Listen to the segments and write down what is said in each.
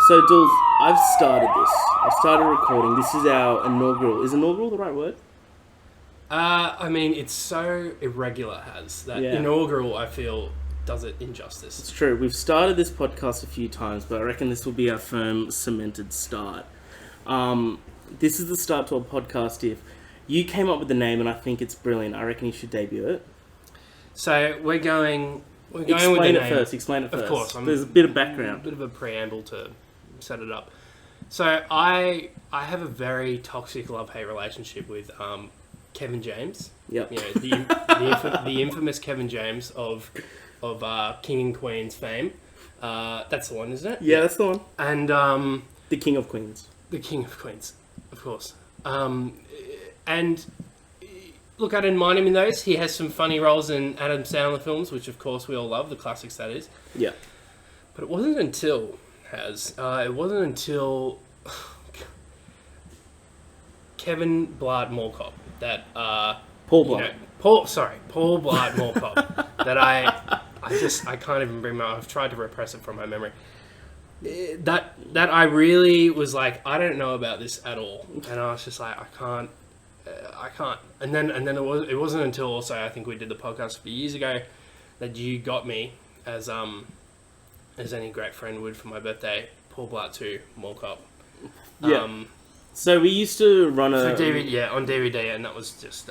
So, Dools, I've started this. I've started recording. This is our inaugural. Is inaugural the right word? I mean, it's so irregular, that Yeah. inaugural, I feel, does it injustice. It's true. We've started this podcast a few times, but I reckon this will be our firm, cemented start. This is the start to a podcast. If you came up with the name and I think it's brilliant, I reckon you should debut it. So we're going with the Explain name. it first. Explain it first. Of course. There's a bit of background. A bit of a preamble to set it up. So I have a very toxic love-hate relationship with Kevin James. Yep. You know, the infamous Kevin James of King and Queens fame. That's the one, isn't it? Yeah, that's the one. And The King of Queens. the King of Queens, of course. And look, I didn't mind him in those. He has some funny roles in Adam Sandler films, which of course we all love, the classics that is. Yeah. But it wasn't until Kevin Blart Mall Cop that Paul Blart. Paul Blart Mall Cop that I can't even bring I've tried to repress it from my memory. That I really was like, I don't know about this at all, and I was just like, I can't. And then it wasn't until also I think we did the podcast a few years ago that you got me as any great friend would for my birthday, Paul Blart 2 Mall Cop. Yeah. So we used to run on DVD, and that was just.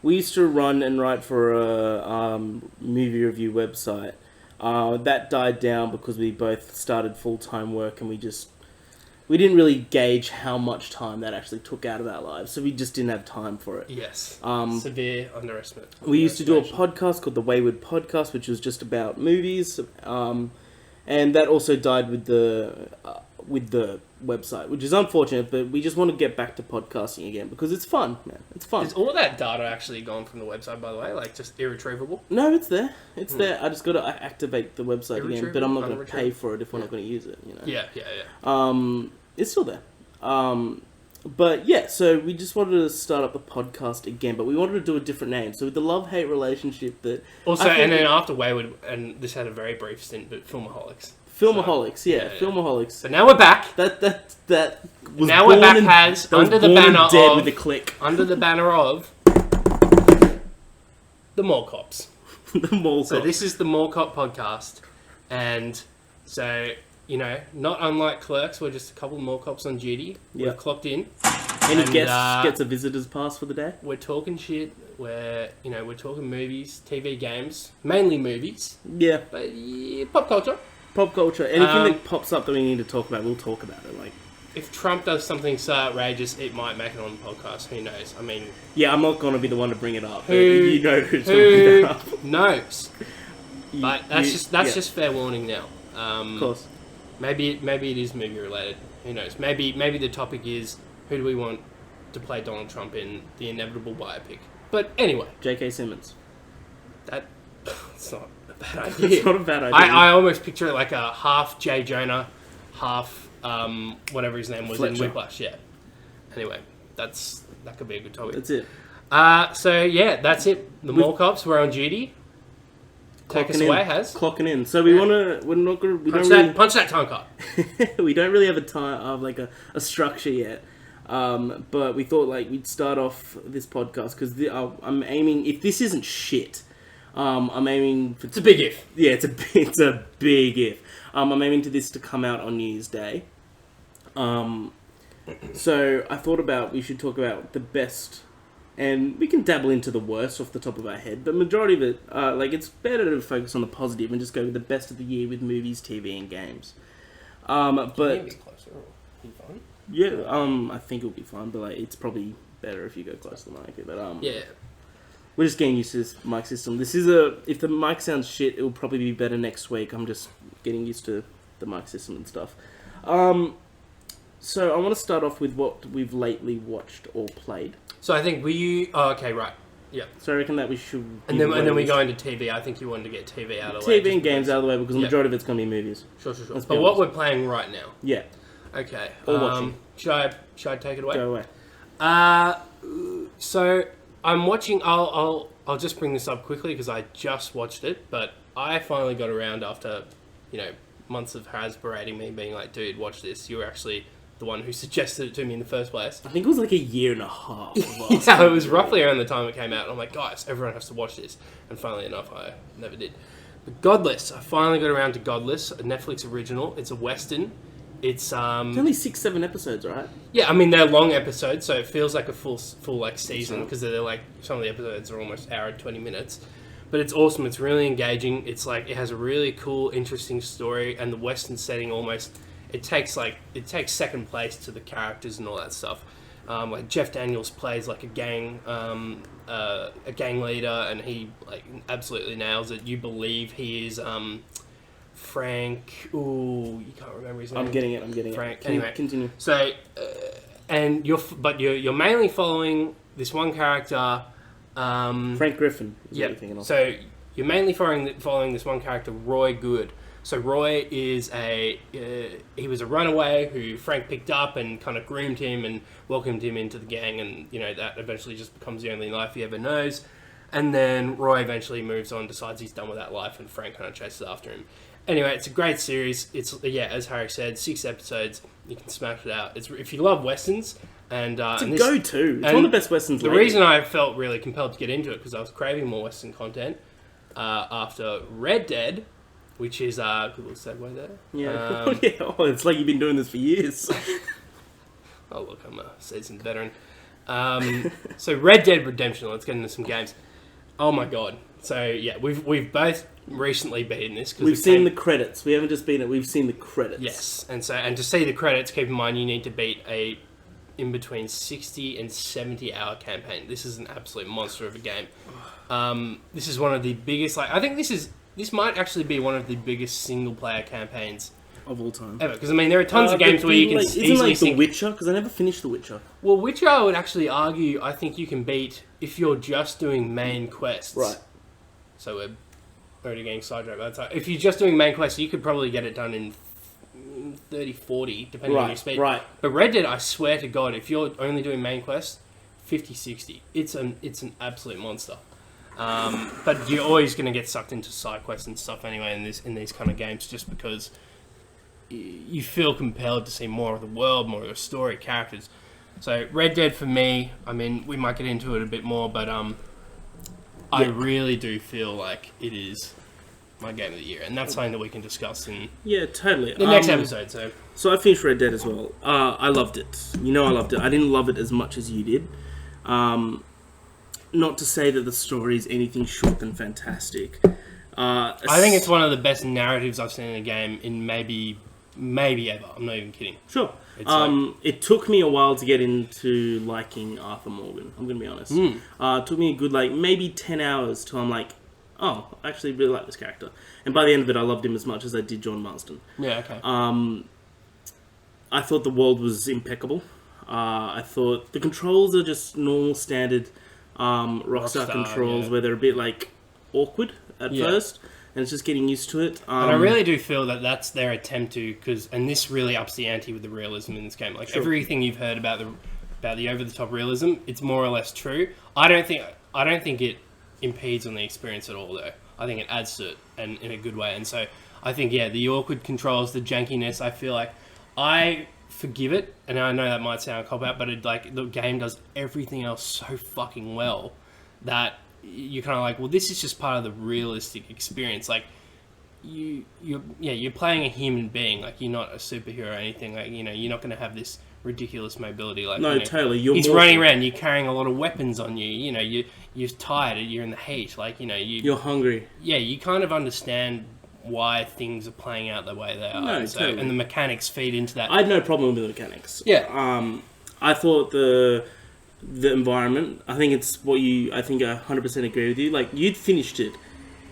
We used to run and write for a movie review website. That died down because we both started full-time work, and we didn't really gauge how much time that actually took out of our lives, so we just didn't have time for it. Yes. Severe underestimate. We used to do a podcast called The Wayward Podcast, which was just about movies, and that also died with the website, which is unfortunate, but we just want to get back to podcasting again because it's fun, man. It's fun. Is all that data actually gone from the website, by the way? Like, just irretrievable? No, it's there. It's there. I just got to activate the website again, but I'm not going to pay for it if we're not going to use it, you know? Yeah. It's still there. But yeah, so we just wanted to start up the podcast again, but we wanted to do a different name. So with the love-hate relationship that... Also, and then after Wayward, and this had a very brief stint, but Filmaholics. Filmaholics, yeah. Filmaholics. So now we're back. That was now we're back as under the banner of with a click. Under the banner of the Mall Cops. The Mall Cops. So this is the Mall Cop podcast, and so not unlike Clerks, we're just a couple of Mall Cops on duty. Yep. We've clocked in. Any guest gets a visitor's pass for the day. We're talking shit. We're talking movies, TV, games, mainly movies. Yeah, but pop culture. Pop culture. Anything that pops up that we need to talk about, we'll talk about it. Like, if Trump does something so outrageous, it might make it on the podcast. Who knows? I mean... Yeah, I'm not going to be the one to bring it up. Who knows? But that's just fair warning now. Of course. Maybe it is movie related. Who knows? Maybe the topic is, who do we want to play Donald Trump in the inevitable biopic? But anyway. J.K. Simmons. It's not a bad idea. It's not a bad idea. I almost picture it like a half Jay Jonah, half whatever his name was Fletcher. in Whiplash. Yeah. Anyway, that could be a good topic. That's it. So yeah, that's it. The Mall Cops, we're on duty. Take us away, Has. Clocking in. So we're not gonna punch that time card. We don't really have a structure yet. But we thought we'd start off this podcast because I'm aiming, if this isn't shit, I'm aiming for... It's a big if. Yeah, it's a big if. I'm aiming to this to come out on New Year's Day. So I thought we should talk about the best, and we can dabble into the worst off the top of our head, but majority of it, it's better to focus on the positive and just go with the best of the year with movies, TV, and games. But... Can you be closer or be fine? Yeah, I think it'll be fine, but it's probably better if you go close to the mic. But yeah, we're just getting used to this mic system. If the mic sounds shit, it'll probably be better next week. I'm just getting used to the mic system and stuff. So I want to start off with what we've lately watched or played. So I think okay, right. Yeah. So I reckon that we should... And then we go into TV. I think you wanted to get TV out of the way. TV and games out of the way because the majority of it's going to be movies. Sure. But what we're playing right now. Yeah. Okay. Or watching. Should I take it away? Go away. So I'm watching... I'll just bring this up quickly because I just watched it, but I finally got around after, months of Has berating me, being like, "Dude, watch this. You're actually the one who suggested it to me in the first place." I think it was like a year and a half. Yeah, it was roughly around the time it came out. And I'm like, guys, everyone has to watch this. And funnily enough, I never did. But Godless. I finally got around to Godless, a Netflix original. It's a Western. It's only 6-7 episodes, right? Yeah, I mean they're long episodes, so it feels like a full like season because they're like some of the episodes are almost hour and 20 minutes. But it's awesome. It's really engaging. It's like it has a really cool, interesting story, and the Western setting almost it takes second place to the characters and all that stuff. Like Jeff Daniels plays like a gang leader, and he like absolutely nails it. You believe he is Frank. Ooh, you can't remember his name. I'm getting it. Frank. Anyway, continue. So, and you're mainly following this one character. Frank Griffin. Is what you're thinking of. So you're mainly following this one character, Roy Good. So Roy is he was a runaway who Frank picked up and kind of groomed him and welcomed him into the gang, and that eventually just becomes the only life he ever knows. And then Roy eventually moves on, decides he's done with that life, and Frank kind of chases after him. Anyway, it's a great series. It's as Harry said, 6 episodes. You can smash it out. It's if you love westerns and it's a go-to. It's one of the best westerns. The reason I felt really compelled to get into it because I was craving more western content after Red Dead, which is good little segue there. Yeah, it's like you've been doing this for years. Oh look, I'm a seasoned veteran. So Red Dead Redemption. Let's get into some games. Oh my god. So yeah, we've both recently beaten this. We've seen the credits. We haven't just beaten it. We've seen the credits. Yes, and to see the credits, keep in mind you need to beat a in between 60 and 70 hour campaign. This is an absolute monster of a game. This is one of the biggest. I think this might actually be one of the biggest single player campaigns of all time ever. Because I mean, there are tons of games where you can easily The Witcher. Because I never finished The Witcher. Well, Witcher, I would actually argue. I think you can beat if you're just doing main quests. Right. So we're already getting sidetracked by the time. If you're just doing main quests, you could probably get it done in 30, 40, depending on your speed. Right. But Red Dead, I swear to God, if you're only doing main quests, 50, 60. It's an absolute monster. But you're always going to get sucked into side quests and stuff anyway in these kind of games, just because you feel compelled to see more of the world, more of the story, characters. So Red Dead for me, I mean, we might get into it a bit more, but I really do feel like it is my game of the year, and that's something that we can discuss in totally the next episode. So I finished Red Dead as well. I loved it. I loved it. I didn't love it as much as you did. Not to say that the story is anything short than fantastic. I think it's one of the best narratives I've seen in a game in maybe ever. I'm not even kidding. Sure. It took me a while to get into liking Arthur Morgan. I'm going to be honest. It took me a good maybe 10 hours till I'm like, oh, I actually really like this character. And by the end of it, I loved him as much as I did John Marston. Yeah, okay. I thought the world was impeccable. I thought the controls are just normal, standard Rockstar controls, where they're a bit awkward at first, and it's just getting used to it. And I really do feel that that's their attempt to, and this really ups the ante with the realism in this game. Everything you've heard about the over the top realism, it's more or less true. I don't think it impedes on the experience at all, though. I think it adds to it, and in a good way. And so I think the awkward controls, the jankiness. I feel like I forgive it, and I know that might sound a cop out, but the game does everything else so fucking well that you're kind of like, well, this is just part of the realistic experience. You're playing a human being. You're not a superhero or anything. You're not going to have this ridiculous mobility. No, totally. He's running around. You're carrying a lot of weapons on you. You're tired. You're in the heat. You're hungry. Yeah, you kind of understand why things are playing out the way they are. No, totally. And the mechanics feed into that. I had no problem with the mechanics. Yeah. I thought the environment, I think it's what I think I 100% agree with you. You'd finished it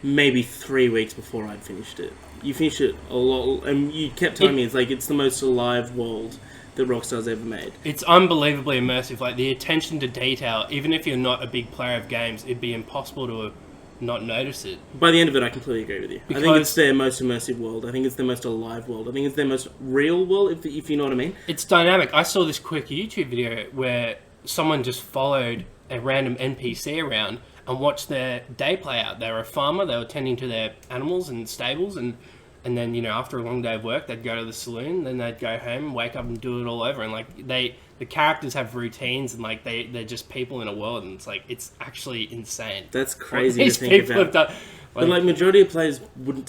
maybe 3 weeks before I'd finished it. You finished it a lot, and you kept telling me it's the most alive world that Rockstar's ever made. It's unbelievably immersive. The attention to detail, even if you're not a big player of games, it'd be impossible to not notice it. By the end of it, I completely agree with you. I think it's their most immersive world. I think it's their most alive world. I think it's their most real world, if you know what I mean. It's dynamic. I saw this quick YouTube video where someone just followed a random NPC around and watched their day play out. They were a farmer. They were tending to their animals and stables, and and then after a long day of work, they'd go to the saloon, then they'd go home, wake up, and do it all over. And like the characters have routines, and like they're just people in a world, and it's actually insane. That's crazy to think about. But like majority of players would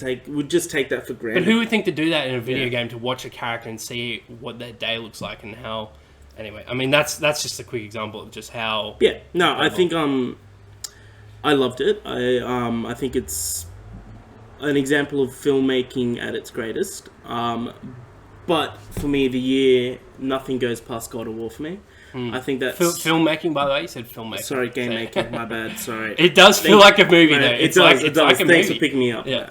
just take that for granted. But who would think to do that in a video game, to watch a character and see what their day looks like and how? Anyway, I mean that's just a quick example of just how. Yeah, no, I think I loved it. I think it's an example of filmmaking at its greatest. But for me, the year, nothing goes past God of War for me. I think that's... Filmmaking, by the way? You said filmmaking. Sorry, game making. My bad. Sorry. It does feel like a movie, though. It does. Like a Thanks movie. for picking me up. Yeah.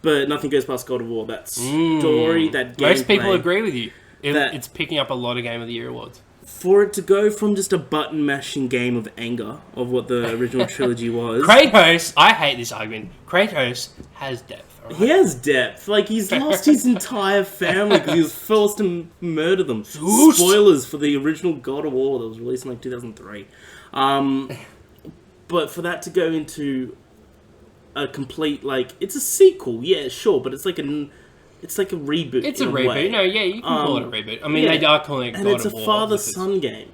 But nothing goes past God of War. That story, that gameplay... Most people agree with you. It's picking up a lot of Game of the Year awards. For it to go from just a button-mashing game of anger, of what the original trilogy was... Kratos, I hate this argument. Kratos has depth. Right? He has depth. Like, he's lost his entire family because he was forced to murder them. Spoilers for the original God of War that was released in, like, 2003. But for that to go into a complete, like... It's a sequel, yeah, sure, but it's like a reboot. It's a reboot. Way. No, yeah, you can call it a reboot. I mean, they are calling it God of War. And it's a father-son game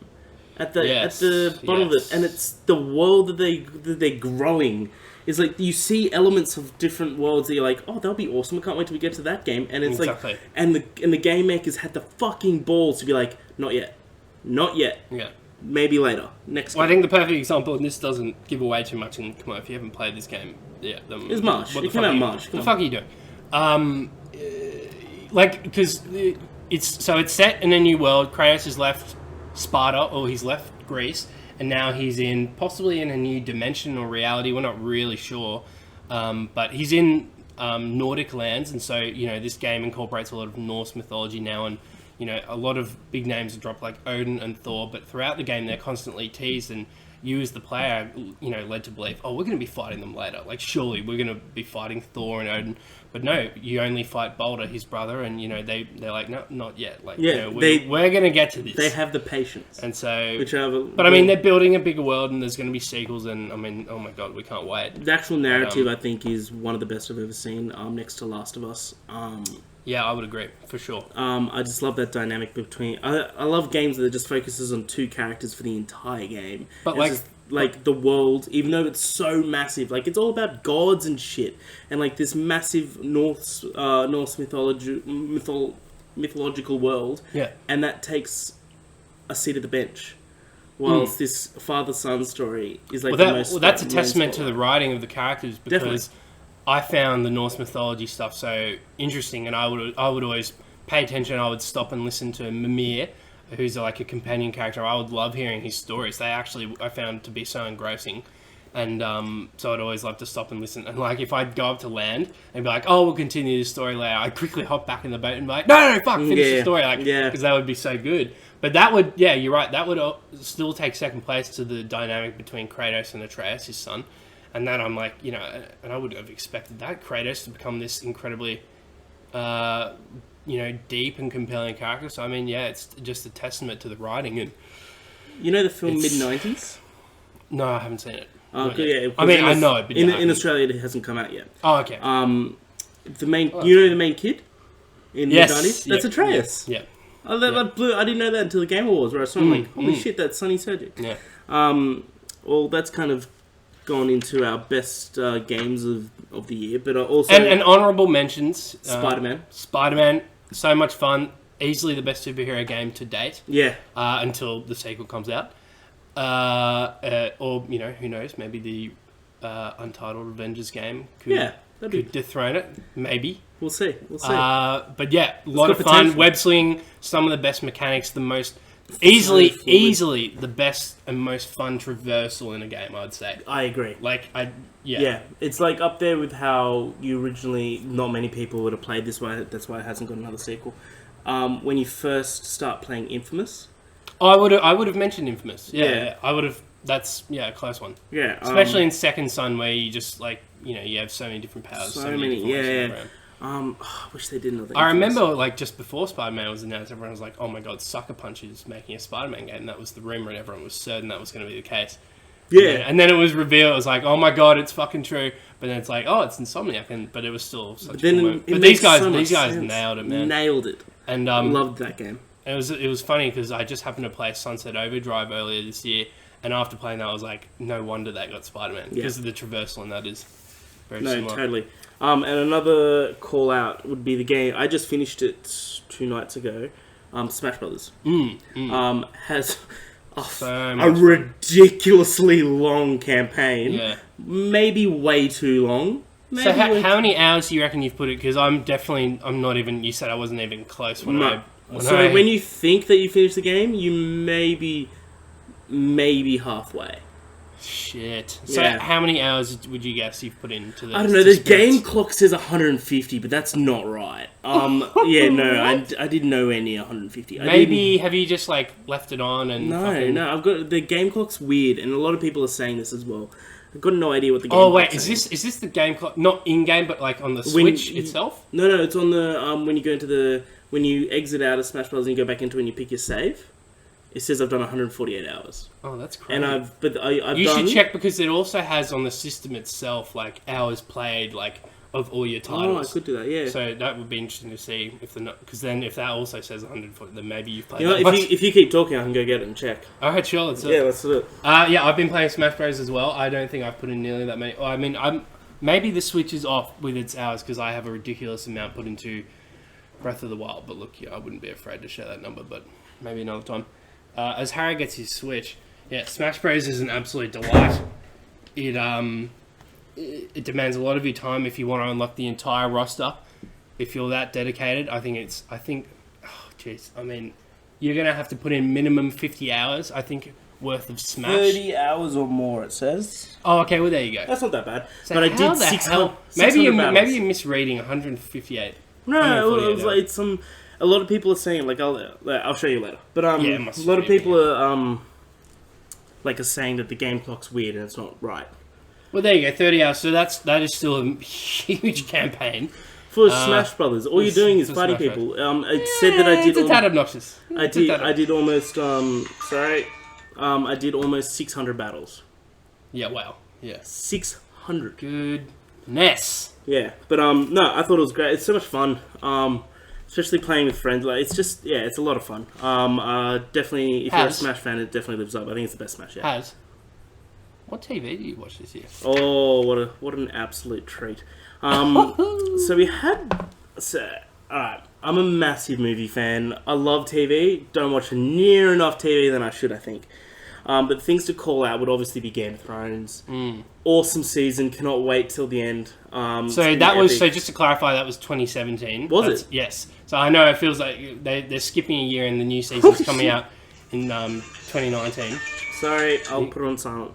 at the bottom of it. And it's the world that they're growing. Is like you see elements of different worlds that you're like, oh, that'll be awesome. I can't wait till we get to that game. And it's like, and the game makers had the fucking balls to be like, not yet, yeah, maybe later, next. Well, I think the perfect example, and this doesn't give away too much. And come on, if you haven't played this game, it's March. It came out in March. What the fuck are you doing? Because it's set in a new world. Kratos has left Sparta, or he's left Greece. And now he's possibly in a new dimension or reality. We're not really sure. But he's in Nordic lands. And so, this game incorporates a lot of Norse mythology now. And, a lot of big names are dropped like Odin and Thor. But throughout the game, they're constantly teased. And you as the player, led to believe, oh, we're going to be fighting them later. Like, surely we're going to be fighting Thor and Odin. But no, you only fight Balder, his brother, and they're like, no, not yet. Like, we're going to get to this. They have the patience, and so. But I mean, they're building a bigger world, and there's going to be sequels, and I mean, oh my god, we can't wait. The actual narrative, I think, is one of the best I've ever seen. Next to Last of Us. Yeah, I would agree for sure. I just love that dynamic between. I love games that just focuses on two characters for the entire game. But like the world, even though it's so massive, like it's all about gods and shit, and like this massive Norse mythological world. Yeah, and that takes a seat at the bench, whilst this father-son story is like the most. Well, that's a testament to the writing of the characters because. Definitely. I found the Norse mythology stuff so interesting, and I would always pay attention. I would stop and listen to Mimir, who's like a companion character. I would love hearing his stories. I found to be so engrossing, and so I'd always love to stop and listen. And like if I'd go up to land and be like, "Oh, we'll continue this story later," I'd quickly hop back in the boat and be like, "No, fuck, finish the story," because that would be so good. But that would, you're right. That would still take second place to the dynamic between Kratos and Atreus, his son. And then I'm like, and I would have expected that Kratos to become this incredibly, deep and compelling character. So I mean, it's just a testament to the writing. And the film mid-90s? No, I haven't seen it. I mean, I know it, but in Australia it hasn't come out yet. Oh, okay. The main kid in the mid-90s? That's Atreus. Yeah. I didn't know that until the Game Awards, where I saw him like, holy shit, that's Sonny Sergic. Yeah. Well, that's kind of gone into our best games of the year, but also... And honourable mentions. Spider-Man. Spider-Man, so much fun. Easily the best superhero game to date. Yeah. Until the sequel comes out. Or, who knows, maybe the Untitled Avengers game could dethrone it. Maybe. We'll see. But yeah, a lot of fun. Web slinging, some of the best mechanics, the most... Easily the best and most fun traversal in a game, I'd say. I agree. Yeah, it's like up there with how you originally, not many people would have played this way. That's why it hasn't got another sequel. When you first start playing Infamous, I would have mentioned Infamous. Yeah. I would have. That's a close one. Yeah, especially in Second Son, where you just you have so many different powers. So many. I wish they did another. I remember, just before Spider-Man was announced, everyone was like, "Oh my god, Sucker Punch is making a Spider-Man game." That was the rumor, and everyone was certain that was going to be the case. Yeah. And then it was revealed. It was like, oh my god, it's fucking true. But then it's like, oh, it's Insomniac. But it was still such a cool movie. But these guys nailed it, man. Nailed it. And loved that game. It was funny because I just happened to play Sunset Overdrive earlier this year, and after playing that, I was like, no wonder that got Spider-Man because of the traversal, and that is very similar. No, totally. And another call out would be the game. I just finished it 2 nights ago. Smash Brothers. Has a ridiculously long campaign. Yeah. Maybe way too long. Maybe so how many hours do you reckon you've put it? Because I'm not even. You said I wasn't even close when when you think that you finished the game, you maybe halfway. Shit. So how many hours would you guess you've put into the... I don't know, the game clock says 150, but that's not right. I didn't know any 150. Maybe, have you just, like, left it on and... No, I've got... The game clock's weird, and a lot of people are saying this as well. I've got no idea what the game clock's saying. Is this the game clock? Not in-game, but, like, on the Switch itself? No, it's on the... when you go into the... When you exit out of Smash Bros. And you go back into and you pick your save... It says I've done 148 hours. Oh, that's crazy. And I've done... You should check because it also has on the system itself, like, hours played, like, of all your titles. Oh, I could do that, yeah. So that would be interesting to see if they're not... Because then if that also says 140, then maybe you've played if you keep talking, I can go get it and check. Alright, sure, let's do it. Yeah, let's do it. I've been playing Smash Bros. As well. I don't think I've put in nearly that many... I mean, maybe the Switch is off with its hours because I have a ridiculous amount put into Breath of the Wild. But look, I wouldn't be afraid to share that number, but maybe another time. As Harry gets his Switch, Smash Bros is an absolute delight. It demands a lot of your time if you want to unlock the entire roster. If you're that dedicated, I mean, you're gonna have to put in minimum 50 hours. I think worth of Smash. 30 hours or more, it says. Oh, okay. Well, there you go. That's not that bad. So but I did 600. Maybe you're misreading 158. No, it was like some. A lot of people are saying, like, I'll show you later. But a lot of people are saying that the game clock's weird and it's not right. Well, there you go, 30 hours. So that is still a huge campaign for Smash Brothers. All you're doing is fighting people. It said that I did. It's a tad obnoxious. I did almost. I did almost 600 battles. Yeah. Wow. Yeah. 600. Goodness. Yeah, but no, I thought it was great. It's so much fun. Especially playing with friends, like it's just it's a lot of fun. Definitely, if you're a Smash fan, it definitely lives up. I think it's the best Smash yet. What TV do you watch this year? Oh, what an absolute treat! So we had. Alright, I'm a massive movie fan. I love TV. Don't watch near enough TV than I should, I think. But things to call out would obviously be Game of Thrones. Awesome season. Cannot wait till the end. So that was just to clarify, that was 2017. Was it? Yes. So I know it feels like they're skipping a year and the new season's coming out in 2019. Sorry, I'll put it on silent.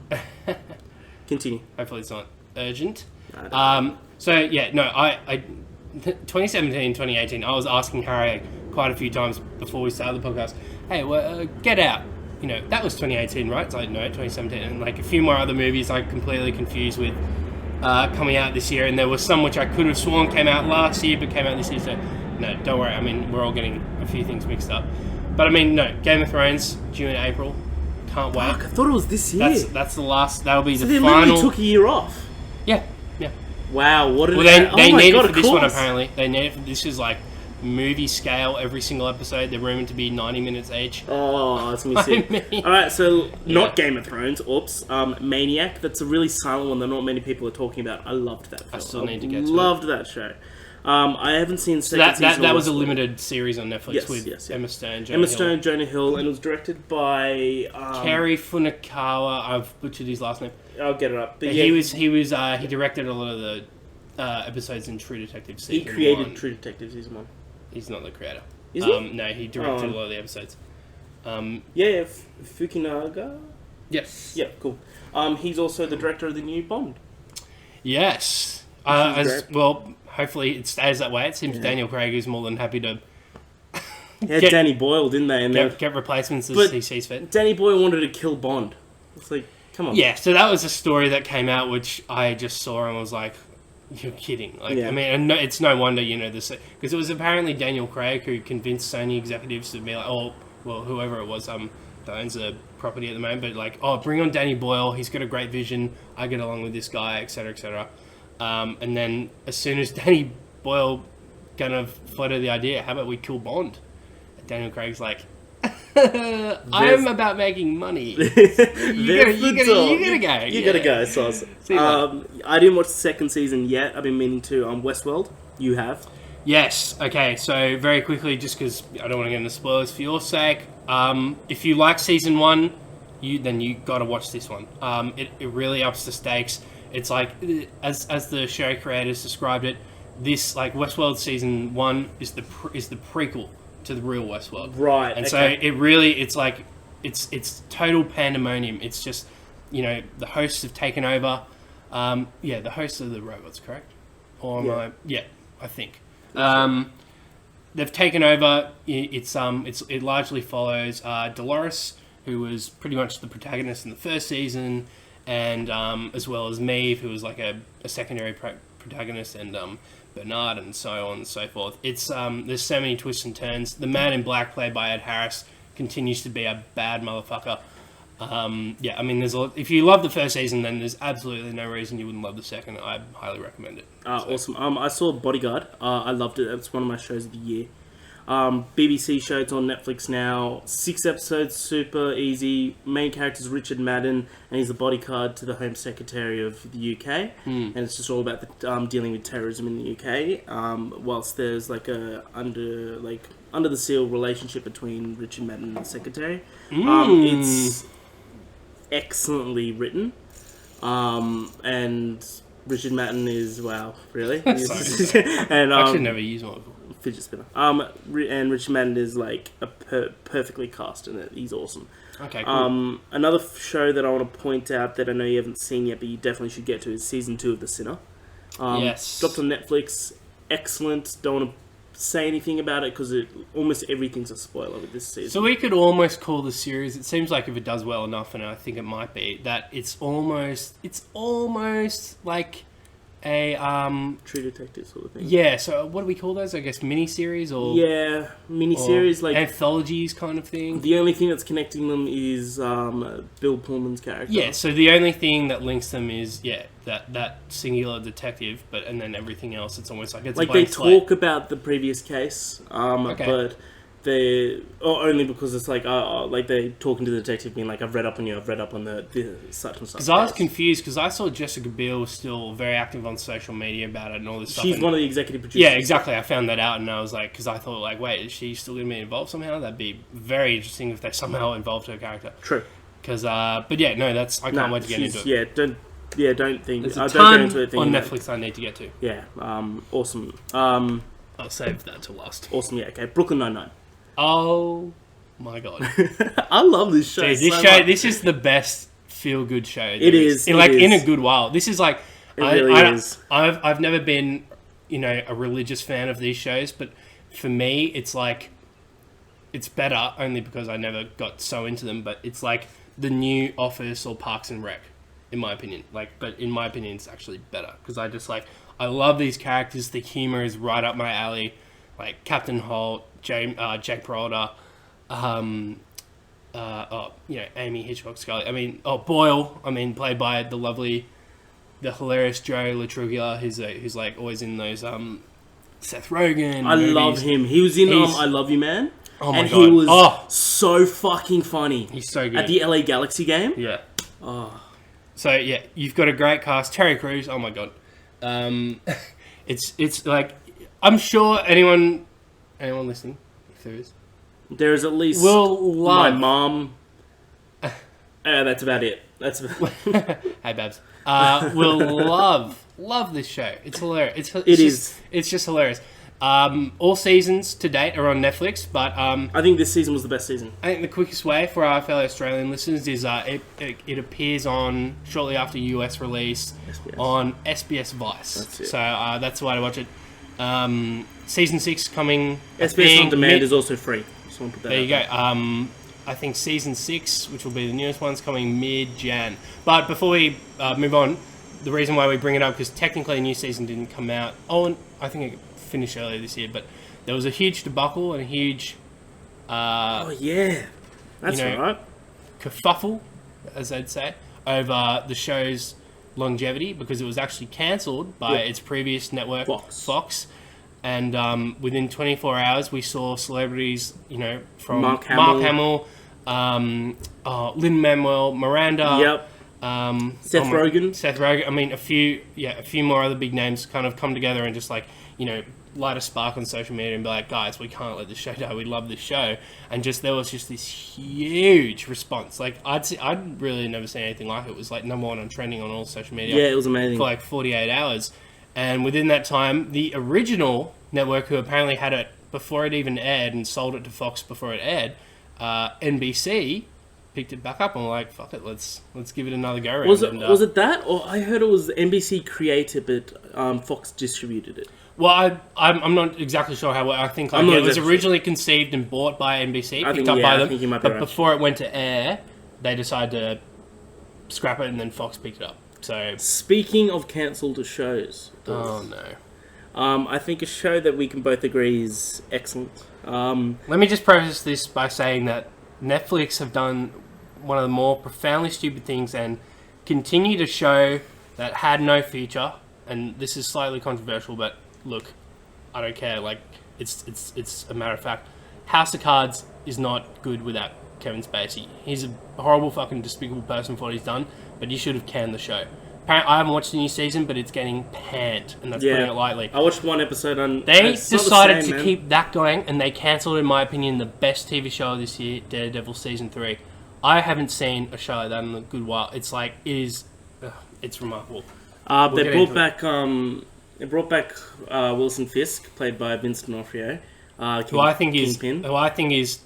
Continue. Hopefully it's not urgent. No, I 2017, 2018. I was asking Harry quite a few times before we started the podcast. Hey, Get Out. That was 2018, right? It's like, no, 2017. And like a few more other movies I completely confused with coming out this year. And there was some which I could have sworn came out last year, but came out this year. So, no, don't worry. I mean, we're all getting a few things mixed up. But I mean, no, Game of Thrones, June, April. Can't wait. Fuck, I thought it was this year. That's the last, that'll be the final. final. So they literally took a year off. Yeah. Wow, what an... They need it for this one, apparently. They need it for, this is like movie scale, every single episode. They're rumored to be 90 minutes each. Oh, that's gonna be sick. Alright, so not Game of Thrones, Maniac. That's a really silent one that not many people are talking about. I loved that film. I still need to get to loved that show. I haven't seen second season. That was a limited series on Netflix with Emma Stone, Jonah Hill, and it was directed by Cary Fukunaga. I've butchered his last name. I'll get it up. But he directed a lot of the episodes in True Detective season 1. He created True Detective season 1. He's not the creator. Is he? No, he directed a lot of the episodes. Fukunaga? Yes. Yeah, cool. He's also the director of the new Bond. Yes. Well, hopefully it stays that way. It seems Daniel Craig is more than happy to get Danny Boyle, didn't they? And get replacements as he sees fit. Danny Boyle wanted to kill Bond. It's like, come on. Yeah, so that was a story that came out which I just saw and was like, you're kidding. I mean, and it's no wonder, this, because it was apparently Daniel Craig who convinced Sony executives to be like, whoever it was, that owns a property at the moment, but like, oh, bring on Danny Boyle. He's got a great vision. I get along with this guy, etc., etc. And then as soon as Danny Boyle kind of floated the idea, how about we kill Bond? And Daniel Craig's like, I'm about making money. You gotta go. You gotta go, Sauce. I didn't watch the second season yet. I've been meaning to. Westworld. You have? Yes. Okay. So very quickly, just because I don't want to get into spoilers for your sake, if you like season 1, then you got to watch this one. It really ups the stakes. It's like as the show creators described it, this like Westworld season 1 is the prequel to the real Westworld. Right. And okay. so it's total pandemonium. It's just, the hosts have taken over. The hosts are the robots, correct? Or I think. They've taken over. It largely follows Dolores, who was pretty much the protagonist in the first season, and as well as Maeve, who was like a secondary protagonist, and Bernard, and so on and so forth. It's there's so many twists and turns. The Man in Black, played by Ed Harris, continues to be a bad motherfucker. There's a lot. If you love the first season, then there's absolutely no reason you wouldn't love the second. I highly recommend it. Awesome. I saw Bodyguard. I loved it. It's one of my shows of the year. BBC show. It's on Netflix now. 6 episodes, super easy. Main character is Richard Madden, and he's the bodyguard to the Home Secretary of the UK. And it's just all about dealing with terrorism in the UK. Whilst there's like a under the seal relationship between Richard Madden and the Secretary. It's excellently written, and Richard Madden is really. And I should never use one. Fidget spinner. And Richard Madden is like a perfectly cast in it. He's awesome. Okay. Cool. Another show that I want to point out that I know you haven't seen yet, but you definitely should get to, is season 2 of The Sinner. Yes. Dropped on Netflix. Excellent. Don't want to say anything about it because almost everything's a spoiler with this season. So we could almost call the series, it seems like if it does well enough, and I think it might be, that it's almost like a True Detective sort of thing. Yeah, so what do we call those? I guess mini-series or mini-series, like anthologies kind of thing. The only thing that's connecting them is Bill Pullman's character. Yeah, so the only thing that links them is that singular detective, and then everything else, it's almost like it's like they talk about the previous case, but they only because it's like they're talking to the detective, being like, I've read up on you, I've read up on the such and such. Because I was confused because I saw Jessica Biel was still very active on social media about it and all this stuff. She's one of the executive producers. Yeah, exactly. I found that out, and I was like, because I thought like, wait, is she still going to be involved somehow? That'd be very interesting if they somehow involved her character. True. Because I can't wait to get into it. Don't think. There's a don't ton go into it on Netflix I need to get to. Yeah, awesome. I'll save that till last. Awesome, yeah, okay. Brooklyn Nine-Nine. Oh my god. I love this show. Dude, this is the best feel-good show. It is. In a good while. This is like... It really is. I've never been, a religious fan of these shows, but for me, it's like... It's better only because I never got so into them, but it's like the new Office or Parks and Rec, in my opinion. But in my opinion, it's actually better because I love these characters. The humor is right up my alley. Like Captain Holt, Jake Peralta, Amy Hitchcock Scully. Boyle. Played by the hilarious Joe LaTruglia, who's like always in those Seth Rogen. I love him. He was in I Love You Man. Oh my god! And he was so fucking funny. He's so good at the LA Galaxy game. Yeah. Oh. So yeah, you've got a great cast. Terry Crews. Oh my god. It's like, I'm sure anyone listening, if there is, there is at least will love my mom. That's about it. Hey Babs. Will love this show. It's hilarious. It's just hilarious. All seasons to date are on Netflix, but I think this season was the best season. I think the quickest way for our fellow Australian listeners is it appears on shortly after US release on SBS Vice. So that's the way to watch it. Season 6 coming. SBS On Demand is also free. There you go. I think season 6, which will be the newest one, is coming mid-Jan. But before we move on, the reason why we bring it up, because technically a new season didn't come out. I think it finished earlier this year, but there was a huge debacle and a huge... that's right. kerfuffle, as they'd say, over the show's longevity because it was actually cancelled by its previous network, Fox. And within 24 hours, we saw celebrities, from Mark Hamill, Lin-Manuel Miranda, Seth Rogen. I mean, a few more other big names kind of come together and just light a spark on social media and be like, guys, we can't let this show die. We love this show. And there was just this huge response. Like, I'd really never seen anything like it. It was like number one on trending on all social media. Yeah, it was amazing. For like 48 hours. And within that time, the original network, who apparently had it before it even aired and sold it to Fox before it aired, NBC picked it back up and were like, fuck it, let's give it another go around. Was it that? Or I heard it was NBC created, but Fox distributed it. Well, I'm not exactly sure how. I think it was originally conceived and bought by NBC, picked up by them. But before it went to air, they decided to scrap it, and then Fox picked it up. So, speaking of cancelled shows, oh no, I think a show that we can both agree is excellent. Let me just preface this by saying that Netflix have done one of the more profoundly stupid things and continue to show that had no future. And this is slightly controversial, but look, I don't care. Like, it's a matter of fact. House of Cards is not good without Kevin Spacey. He's a horrible, fucking despicable person for what he's done, but you should have canned the show. Apparently, I haven't watched the new season, but it's getting panned, and that's putting it lightly. I watched one episode on... They decided to keep that going, and they cancelled, in my opinion, the best TV show of this year, Daredevil Season 3. I haven't seen a show like that in a good while. It's it's remarkable. They brought back Wilson Fisk, played by Vincent D'Onofrio. Who I think is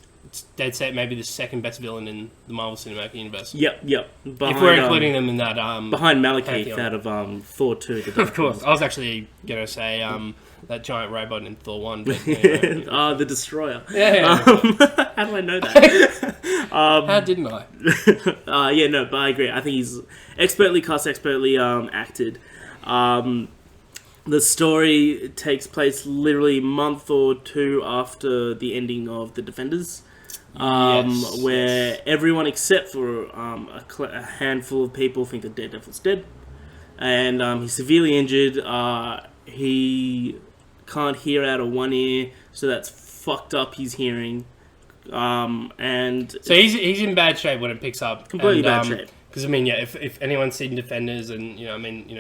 dead set maybe the second best villain in the Marvel Cinematic Universe. Yep. Behind, if we're including them in that, behind Malekith out of Thor 2. Of course, I was actually gonna say that giant robot in Thor 1. But, the Destroyer. Yeah. How do I know that? How didn't I? But I agree. I think he's expertly cast, expertly acted. The story takes place literally a month or two after the ending of The Defenders, where everyone except for a handful of people think that Daredevil's dead, and he's severely injured. He can't hear out of one ear, so that's fucked up his hearing. And so he's in bad shape when it picks up. Completely bad shape. Because, if anyone's seen Defenders and,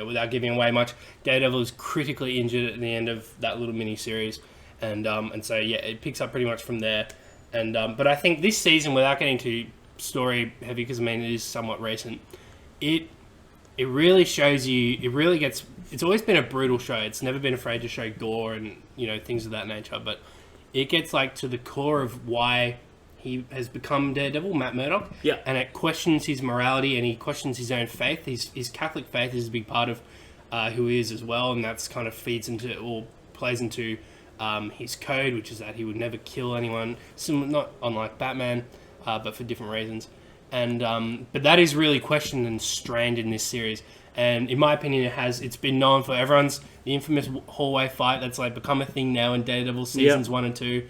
without giving away much, Daredevil is critically injured at the end of that little mini-series. And so, it picks up pretty much from there. And but I think this season, without getting too story-heavy, because, it is somewhat recent, it really shows you... It's always been a brutal show. It's never been afraid to show gore and, things of that nature. But it gets, to the core of why... he has become Daredevil, Matt Murdock. Yeah. And it questions his morality and he questions his own faith. His Catholic faith is a big part of who he is as well, and that's kind of feeds into or plays into his code, which is that he would never kill anyone. Not unlike Batman, but for different reasons. And but that is really questioned and strained in this series. And in my opinion, it's been known for the infamous hallway fight that's become a thing now in Daredevil seasons 1 and 2.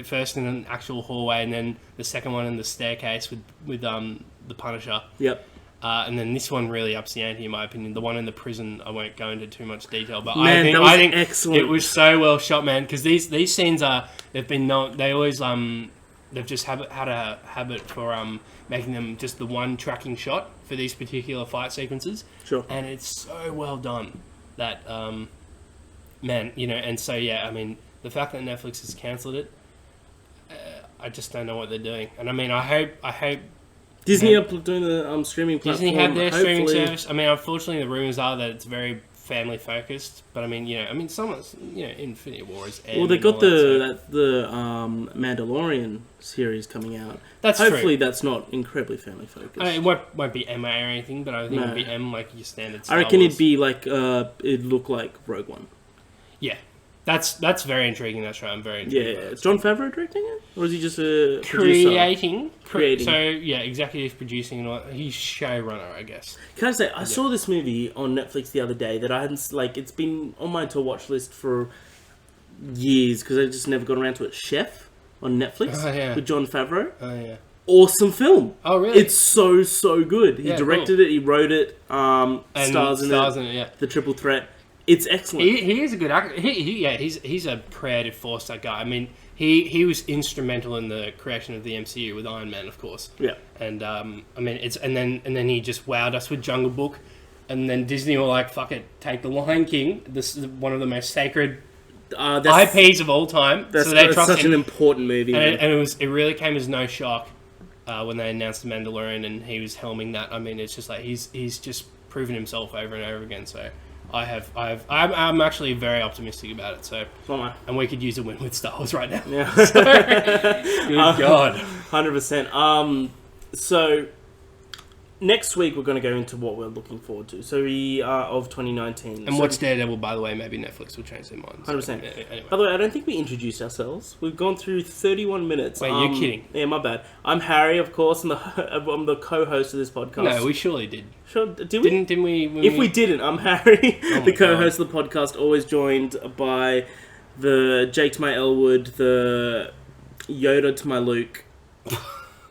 First in an actual hallway, and then the second one in the staircase with the Punisher. Yep. And then this one really ups the ante, in my opinion. The one in the prison, I won't go into too much detail, but I think excellent. It was so well shot, man. Because these scenes they've been known. They always they've just had a habit for making them just the one tracking shot for these particular fight sequences. Sure. And it's so well done that man, and so the fact that Netflix has cancelled it. I just don't know what they're doing, and I hope Disney are doing the streaming platform. Disney have their streaming service. Unfortunately, the rumors are that it's very family focused, but someone's Infinity War is. Well, they got the Mandalorian series coming out. That's hopefully true. That's not incredibly family focused. It won't be MA or anything, but I think it'll be M like your standard. Star I reckon Wars. it'd be it'd look like Rogue One. Yeah. That's very intriguing. That's right. I'm very intrigued. Yeah, is Jon Favreau directing it, or is he just a creating? Creating. So executive producing and all. He's showrunner, I guess. Can I say I saw this movie on Netflix the other day that I hadn't it's been on my to watch list for years because I just never got around to it. Chef on Netflix with Jon Favreau. Oh yeah. awesome film. Oh, really? It's so good. He directed it, he wrote it, and stars in it. Yeah. The triple threat. It's excellent. He is a good actor. He's a creative force, that guy. I mean, he was instrumental in the creation of the MCU with Iron Man, of course. Yeah. And I mean, and then he just wowed us with Jungle Book, and then Disney were like, "Fuck it, take The Lion King. This is one of the most sacred IPs of all time." That's, so they that's trust such him. an important movie. And it really came as no shock when they announced The Mandalorian and he was helming that. I mean, it's just like he's just proven himself over and over again. So I'm actually very optimistic about it. So and we could use a win with Star Wars right now. Yeah. So, good God. 100%. So next week we're going to go into what we're looking forward to. So we are of 2019. And what's Daredevil, by the way? Maybe Netflix will change their minds. 100%. So, anyway. By the way, I don't think we introduced ourselves. We've gone through 31 minutes. Wait, you're kidding? Yeah, my bad. I'm Harry, of course, and I'm the co-host of this podcast. No, we surely did. Sure, did we? Didn't we? If we didn't, I'm Harry, the co-host God. of the podcast, always joined by the Jake to my Elwood, the Yoda to my Luke.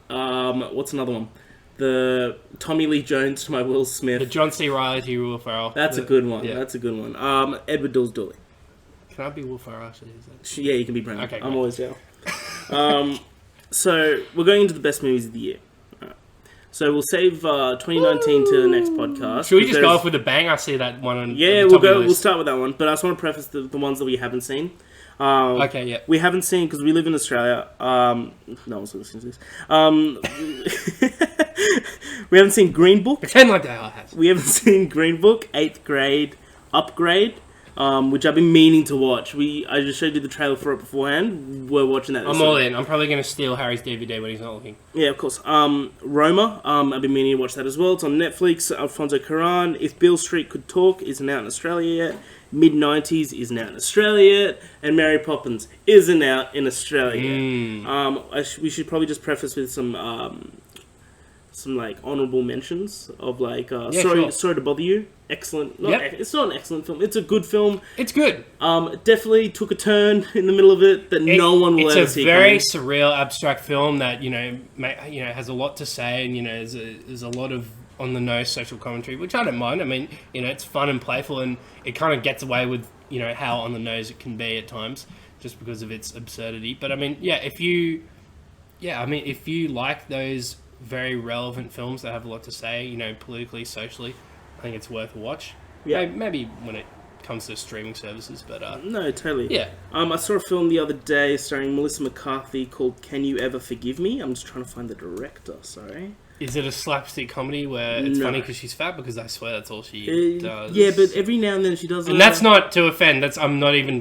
What's another one? The Tommy Lee Jones to my Will Smith. The John C. Reilly to your Will Ferrell. That's a good one. Yeah. That's a good one. Edward Dools Dooley. Can I be Will Ferrell? Actually, Yeah, you can be Brandon. Okay, I'm great. always down. So we're going into the best movies of the year. So we'll save 2019 to the next podcast. Should we just go off with a bang? I see that one on. Yeah, on the we'll top of go. your We'll list. start with that one. But I just want to preface the ones that we haven't seen. Okay, yeah. We haven't seen because we live in Australia. No one's listening to this. We haven't seen Green Book. Pretend like they are has. We haven't seen Green Book, 8th grade upgrade, which I've been meaning to watch. I just showed you the trailer for it beforehand. We're watching that. I'm all in. I'm probably going to steal Harry's DVD when he's not looking. Yeah, of course. Roma, I've been meaning to watch that as well. It's on Netflix. Alfonso Cuarón. If Beale Street Could Talk isn't out in Australia yet. Mid-90s isn't out in Australia yet. And Mary Poppins isn't out in Australia yet. We should probably just preface with some like honourable mentions of like Sorry to Bother You. Excellent. It's not an excellent film. It's a good film. It's good. It definitely took a turn in the middle of it that no one will ever see. It's a very surreal, abstract film that has a lot to say, and there's a lot of on the nose social commentary, which I don't mind. I mean, it's fun and playful, and it kind of gets away with how on the nose it can be at times, just because of its absurdity. But I mean, if you like those very relevant films that have a lot to say, politically, socially, I think it's worth a watch. Yeah. Maybe when it comes to streaming services, but no, totally. Yeah. I saw a film the other day starring Melissa McCarthy called Can You Ever Forgive Me? I'm just trying to find the director, sorry. Is it a slapstick comedy where it's funny because she's fat? Because I swear that's all she does. Yeah, but every now and then she does. And that's not to offend. I'm not even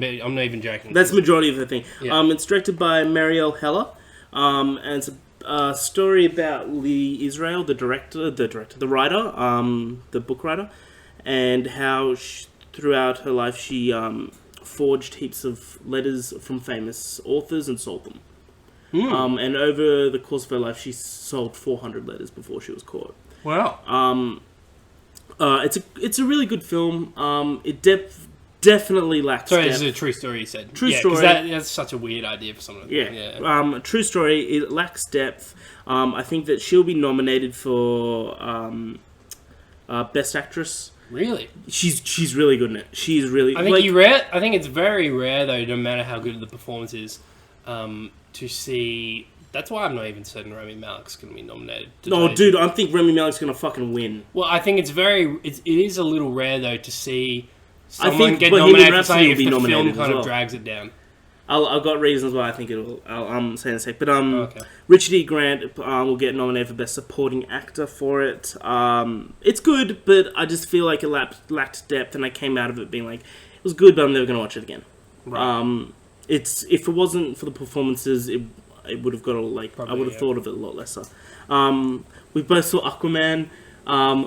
joking. That's the majority of the thing. Yeah. It's directed by Marielle Heller, and it's a story about Lee Israel, the writer, the book writer, and how throughout her life she forged heaps of letters from famous authors and sold them. And over the course of her life, she sold 400 letters before she was caught. Wow. It's a really good film. It definitely lacks Sorry, depth. this is a true story, you said. True story. story. That's such a weird idea for someone. Yeah. True story. It lacks depth. I think that she'll be nominated for Best Actress. Really? She's really good in it. She's really. I think it's very rare though, no matter how good the performance is, to see. That's why I'm not even certain Rami Malek's going to be nominated. No, dude, I think Rami Malek's going to fucking win. Well, I think it is a little rare though to see someone think get Bohemian nominated for Rhapsody something will if be the nominated film as kind well. of drags it down. I've got reasons why I think it'll. I'm saying in a sec, but Okay. Richard E. Grant will get nominated for Best Supporting Actor for it. It's good, but I just feel like it lacked depth, and I came out of it being like, it was good, but I'm never going to watch it again. Right. If it wasn't for the performances, it would have got I would have thought of it a lot lesser. We both saw Aquaman.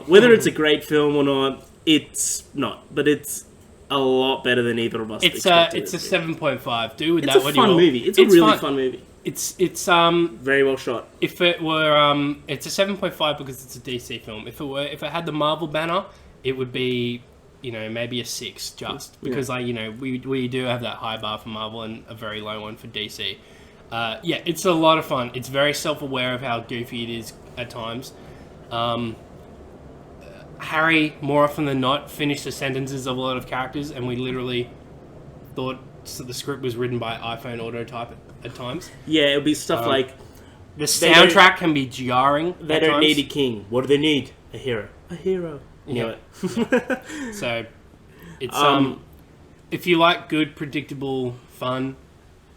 Whether it's a great film or not, it's not, but it's a lot better than either of us expected. It's a 7.5. Do with It's that a what fun you will. movie. It's a really fun movie. It's Very well shot. If it were it's a 7.5 because it's a DC film. If it had the Marvel banner, it would be maybe a 6 just because we do have that high bar for Marvel and a very low one for DC. Yeah, it's a lot of fun. It's very self-aware of how goofy it is at times. Harry, more often than not, finished the sentences of a lot of characters, and we literally thought the script was written by iPhone autotype at times. Yeah, it'll be stuff like... The soundtrack can be jarring. They don't need a king. What do they need? A hero. A hero. You know it. So, it's... if you like good, predictable fun...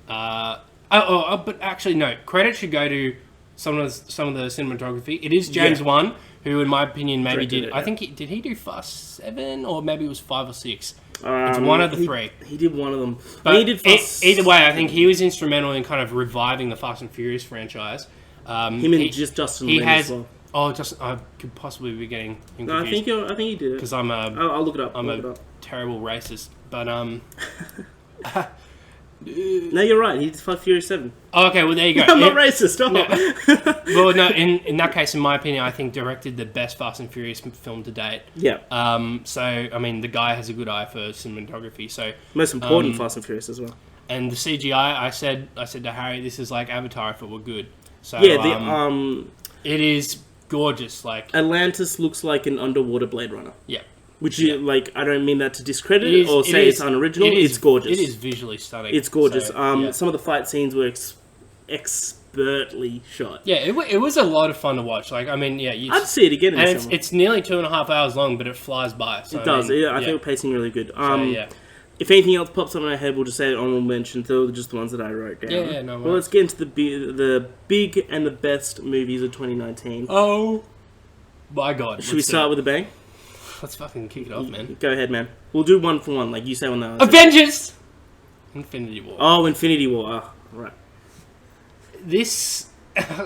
but actually, no. Credit should go to some of the cinematography. It is James Wan, who, in my opinion, maybe did... I think did he do Fast 7? Or maybe it was 5 or 6. It's one of the three. He did one of them. But he did either way, I think he was instrumental in kind of reviving the Fast and Furious franchise. Justin Lin as well. Oh, Justin, I could possibly be getting confused. No, I think he did it. Because I'll look it up. I'm a terrible racist. But, No, you're right. He did Fast Furious 7. Oh, okay, well, there you go. I'm not racist. Oh. No. Well, no, in that case, in my opinion, I think directed the best Fast and Furious film to date. Yeah. So, I mean, the guy has a good eye for cinematography. So most important Fast and Furious as well. And the CGI, I said to Harry, this is like Avatar if it were good. So, yeah, it is gorgeous. Like Atlantis looks like an underwater Blade Runner. Yeah. Which I don't mean that to discredit it or say it's unoriginal. It's gorgeous. It is visually stunning. It's gorgeous. So, some of the fight scenes were expertly shot. Yeah, it was a lot of fun to watch. Like, I mean, I'd see it again. And it's nearly 2.5 hours long, but it flies by. So, it does. I think we're pacing really good. So, if anything else pops up in my head, we'll just say honorable mention. Those are just the ones that I wrote down. Yeah, no worries. Well, let's get into the big and the best movies of 2019. Oh my God! Should we start with a bang? Let's fucking kick it off, man. Go ahead, man. We'll do one for one, like you say on the Avengers! Infinity War. Oh, Infinity War. Oh, right. This...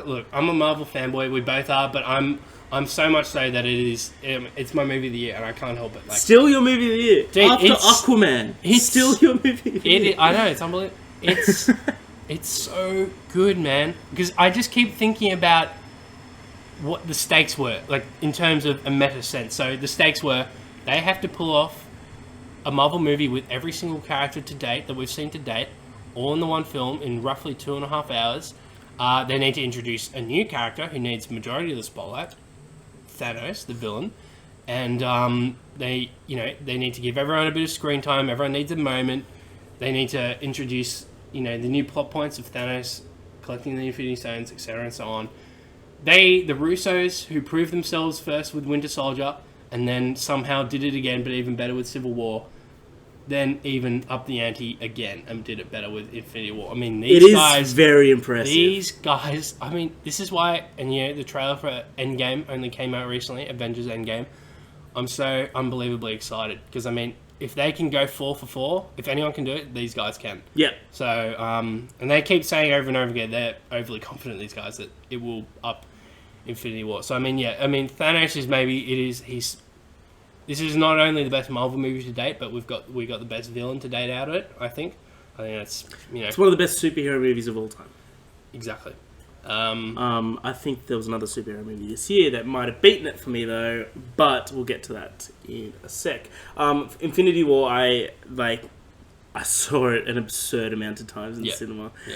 Look, I'm a Marvel fanboy. We both are, but I'm so much so that it's my movie of the year, and I can't help it. Like, still your movie of the year. Dude, after Aquaman. It's still your movie of the year. I know, it's unbelievable. It's so good, man. Because I just keep thinking about what the stakes were, like, in terms of a meta sense. So the stakes were, they have to pull off a Marvel movie with every single character to date that we've seen to date, all in the one film in roughly 2.5 hours. They need to introduce a new character who needs majority of the spotlight, Thanos, the villain, and they need to give everyone a bit of screen time. Everyone needs a moment. They need to introduce, the new plot points of Thanos collecting the Infinity Stones, etc., and so on. The Russos, who proved themselves first with Winter Soldier, and then somehow did it again, but even better with Civil War, then even up the ante again and did it better with Infinity War. I mean, these guys... It is very impressive. These guys... I mean, this is why... And, the trailer for Endgame only came out recently, Avengers Endgame. I'm so unbelievably excited. Because, I mean, if they can go 4 for 4, if anyone can do it, these guys can. Yeah. So, and they keep saying over and over again, they're overly confident, these guys, that it will up Infinity War. So, I mean, Thanos is this is not only the best Marvel movie to date, but we got the best villain to date out of it, I think. That's, It's one of the best superhero movies of all time. Exactly. I think there was another superhero movie this year that might have beaten it for me, though, but we'll get to that in a sec. Infinity War, I saw it an absurd amount of times in the cinema. Yeah.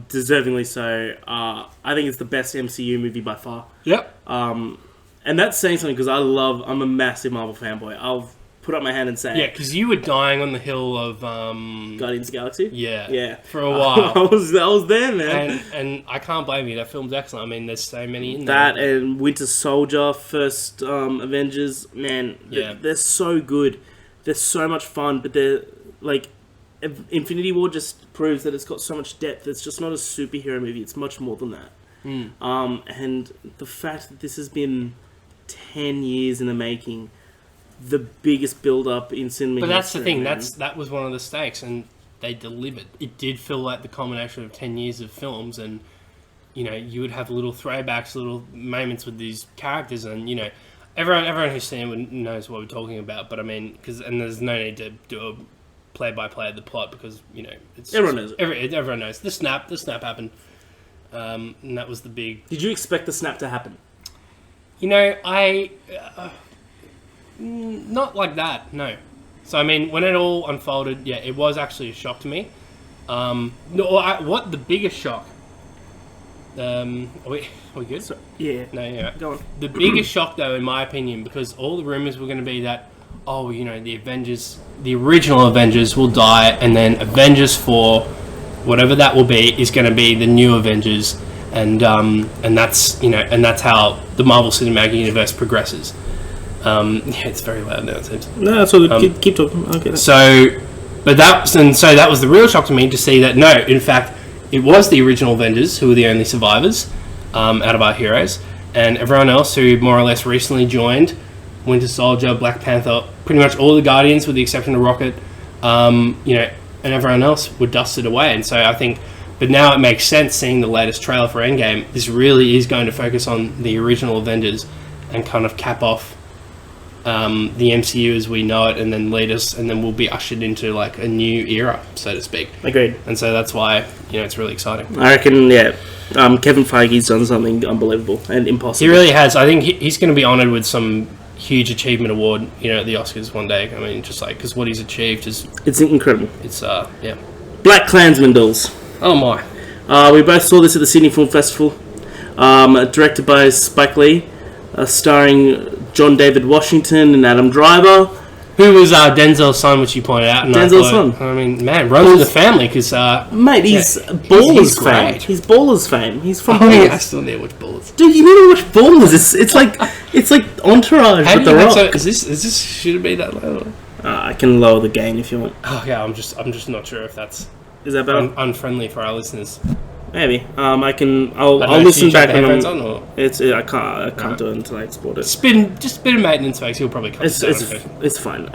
Deservingly so. I think it's the best MCU movie by far. Yep. And that's saying something because I'm a massive Marvel fanboy. I'll put up my hand and say... Yeah, because you were dying on the hill of... Guardians of the Galaxy? Yeah. For a while. I was there, man. And I can't blame you. That film's excellent. I mean, there's so many in there. That there. and Winter Soldier, first Avengers, man, they're so good. They're so much fun, but they're, like... Infinity War just proves that it's got so much depth. It's just not a superhero movie. It's much more than that. And the fact that this has been 10 years in the making, the biggest build-up in cinema. But that's history, the thing. That was one of the stakes, and they delivered. It did feel like the combination of 10 years of films, and you would have little throwbacks, little moments with these characters, and everyone who's seen it knows what we're talking about. But I mean, and there's no need to do a play-by-play of the plot because it's everyone knows it. Everyone knows the snap happened, and that was the big. Did you expect the snap to happen? I not like that. No. So I mean, when it all unfolded, it was actually a shock to me. What the biggest shock? Are we good? Yeah. No, yeah. Go on. The biggest shock, though, in my opinion, because all the rumors were going to be that, the Avengers, the original Avengers will die, and then Avengers 4, whatever that will be, is going to be the new Avengers, and that's how the Marvel Cinematic Universe progresses. It's very loud now, it seems. No, that's all. Keep talking. Okay. So that was the real shock to me, to see that, no, in fact, it was the original Avengers who were the only survivors out of our heroes, and everyone else who more or less recently joined, Winter Soldier, Black Panther, pretty much all the Guardians with the exception of Rocket, and everyone else were dusted away. And so I think, but now it makes sense seeing the latest trailer for Endgame. This really is going to focus on the original Avengers and kind of cap off the MCU as we know it, and then lead us, and then we'll be ushered into like a new era, so to speak. Agreed. And so that's why it's really exciting. I reckon, Kevin Feige's done something unbelievable and impossible. He really has. I think he's going to be honoured with some huge achievement award, at the Oscars one day. I mean, just like, because what he's achieved it's incredible. It's Black Klansman Dools. Oh my. We both saw this at the Sydney Film Festival. Directed by Spike Lee, starring John David Washington and Adam Driver, who was Denzel's son, which you pointed out. And Denzel's son. I mean, man, runs in the family, because mate, he's Ballers fame. He's Ballers fame. He's from Ballers. I still need to watch Ballers. Dude, you need to watch Ballers. It's like Entourage with The Rock. So, is this should it be that low? I can lower the gain if you want. Oh yeah, I'm just not sure if that's that better? Unfriendly for our listeners. Maybe. I'll listen back when I'm... I can't do it until I export it. Just a bit of maintenance folks, he'll probably come. It's fine.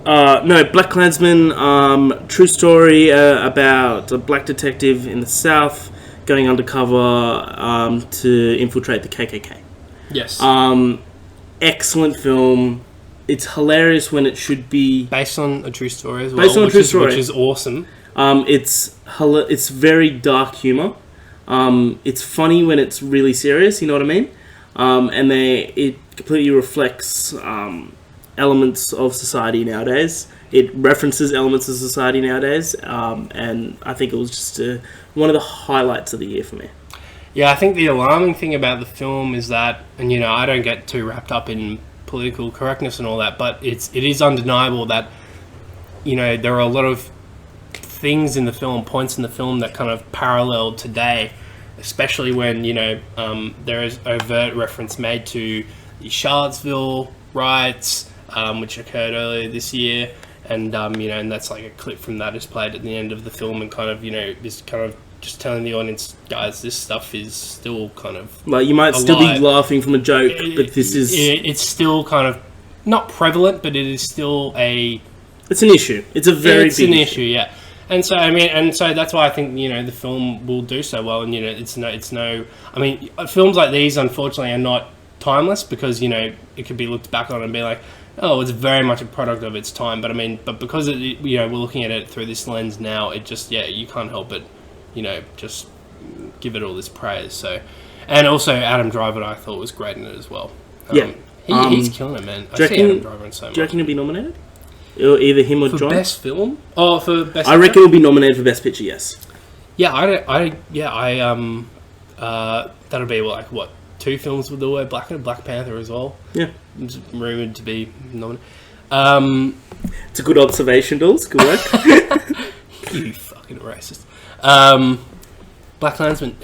Black Klansman, true story about a black detective in the South going undercover to infiltrate the KKK. Yes. Excellent film. It's hilarious when it should be... Based on a true story as well. Which is awesome. It's very dark humor. It's funny when it's really serious. You know what I mean? And it completely reflects elements of society nowadays. It references elements of society nowadays, and I think it was just one of the highlights of the year for me. Yeah, I think the alarming thing about the film is that, and I don't get too wrapped up in political correctness and all that, but it is undeniable that there are a lot of things in the film, points in the film that kind of parallel today, especially when there is overt reference made to the Charlottesville riots, which occurred earlier this year, and and that's like a clip from that is played at the end of the film, and kind of is kind of just telling the audience, guys, this stuff is still kind of like, you might still be laughing from a joke, but this is it's still kind of not prevalent, but it is still it's an issue. It's a very big issue, yeah. And so that's why I think the film will do so well, and it's no. I mean, films like these unfortunately are not timeless, because it could be looked back on and be like, oh, it's very much a product of its time. But because we're looking at it through this lens now, it just you can't help but just give it all this praise. So, and also Adam Driver, I thought was great in it as well. He's killing it, man. I see Adam Driver in so much. Do you reckon he'll be nominated? Either him or for John? Best film? Oh, for best. I reckon he'll be nominated for Best Picture. Yes. Yeah, that'll be like what, 2 films with the word Black Panther as well. Yeah, it's rumored to be nominated. It's a good observation, Dools. Good work. You fucking racist. Black Klansman.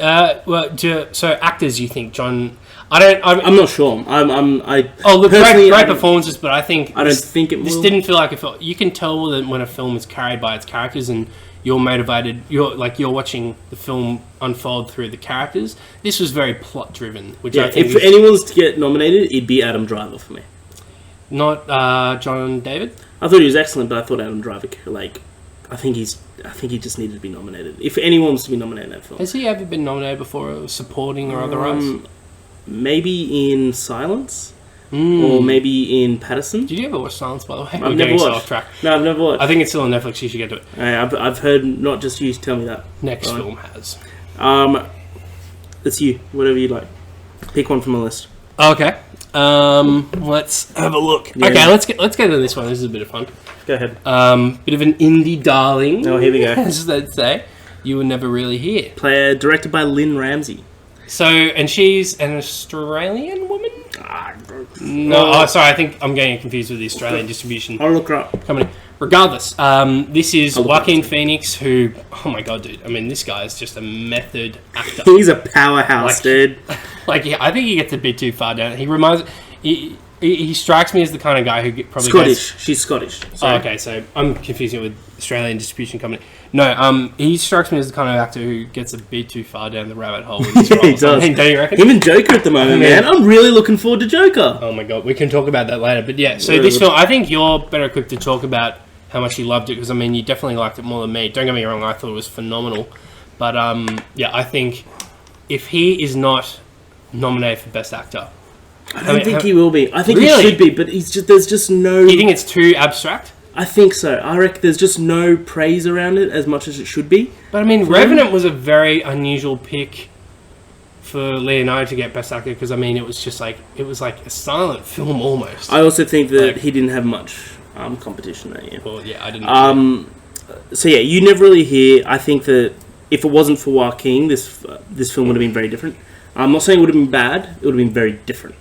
So actors, you think John? I'm not sure. Look, great performances, but I don't think it will. This didn't feel like it felt. You can tell that when a film is carried by its characters, and you're motivated. You're watching the film unfold through the characters. This was very plot driven, which I think. If anyone's to get nominated, it'd be Adam Driver for me. Not John David. I thought he was excellent, but I thought Adam Driver, I think he just needed to be nominated. If anyone was to be nominated in that film. Has he ever been nominated before, supporting or otherwise? Maybe in Silence, or maybe in Patterson. Did you ever watch Silence, by the way? I've never watched. Off track. No, I've never watched. I think it's still on Netflix. You should get to it. I've heard, not just you tell me that. Next film has. It's you. Whatever you like. Pick one from the list. Okay. Let's have a look. Yeah. Okay, let's get to this one. This is a bit of fun. Go ahead. Bit of an indie darling. Oh, here we go. As they'd say. You were never really here. Directed by Lynn Ramsey. So, and she's an Australian woman? No, sorry, I think I'm getting confused with the Australian distribution I'll look her up. company. Regardless, this is Joaquin Phoenix, who, oh my god, dude, I mean, this guy is just a method actor. He's a powerhouse, dude. Yeah, I think he gets a bit too far down. He strikes me as the kind of guy who probably Scottish. She's Scottish. Oh, okay, so I'm confusing it with Australian distribution company. No, he strikes me as the kind of actor who gets a bit too far down the rabbit hole with his roles. He does. Don't you reckon? Him and Joker at the moment, man. I'm really looking forward to Joker. Oh my god, we can talk about that later. But yeah, so this film, I think you're better equipped to talk about how much you loved it, because I mean, you definitely liked it more than me. Don't get me wrong, I thought it was phenomenal. But yeah, I think if he is not nominated for Best Actor, I don't think he will be. I think he should be, but there's just no... Do you think it's too abstract? I think so. I reckon there's just no praise around it as much as it should be. But I mean, Revenant was a very unusual pick for Leonardo to get Best Actor, because I mean, it was like a silent film almost. I also think that he didn't have much competition that year. Well, yeah, I didn't. So yeah, you never really hear. I think that if it wasn't for Joaquin, this film would have been very different. I'm not saying it would have been bad. It would have been very different.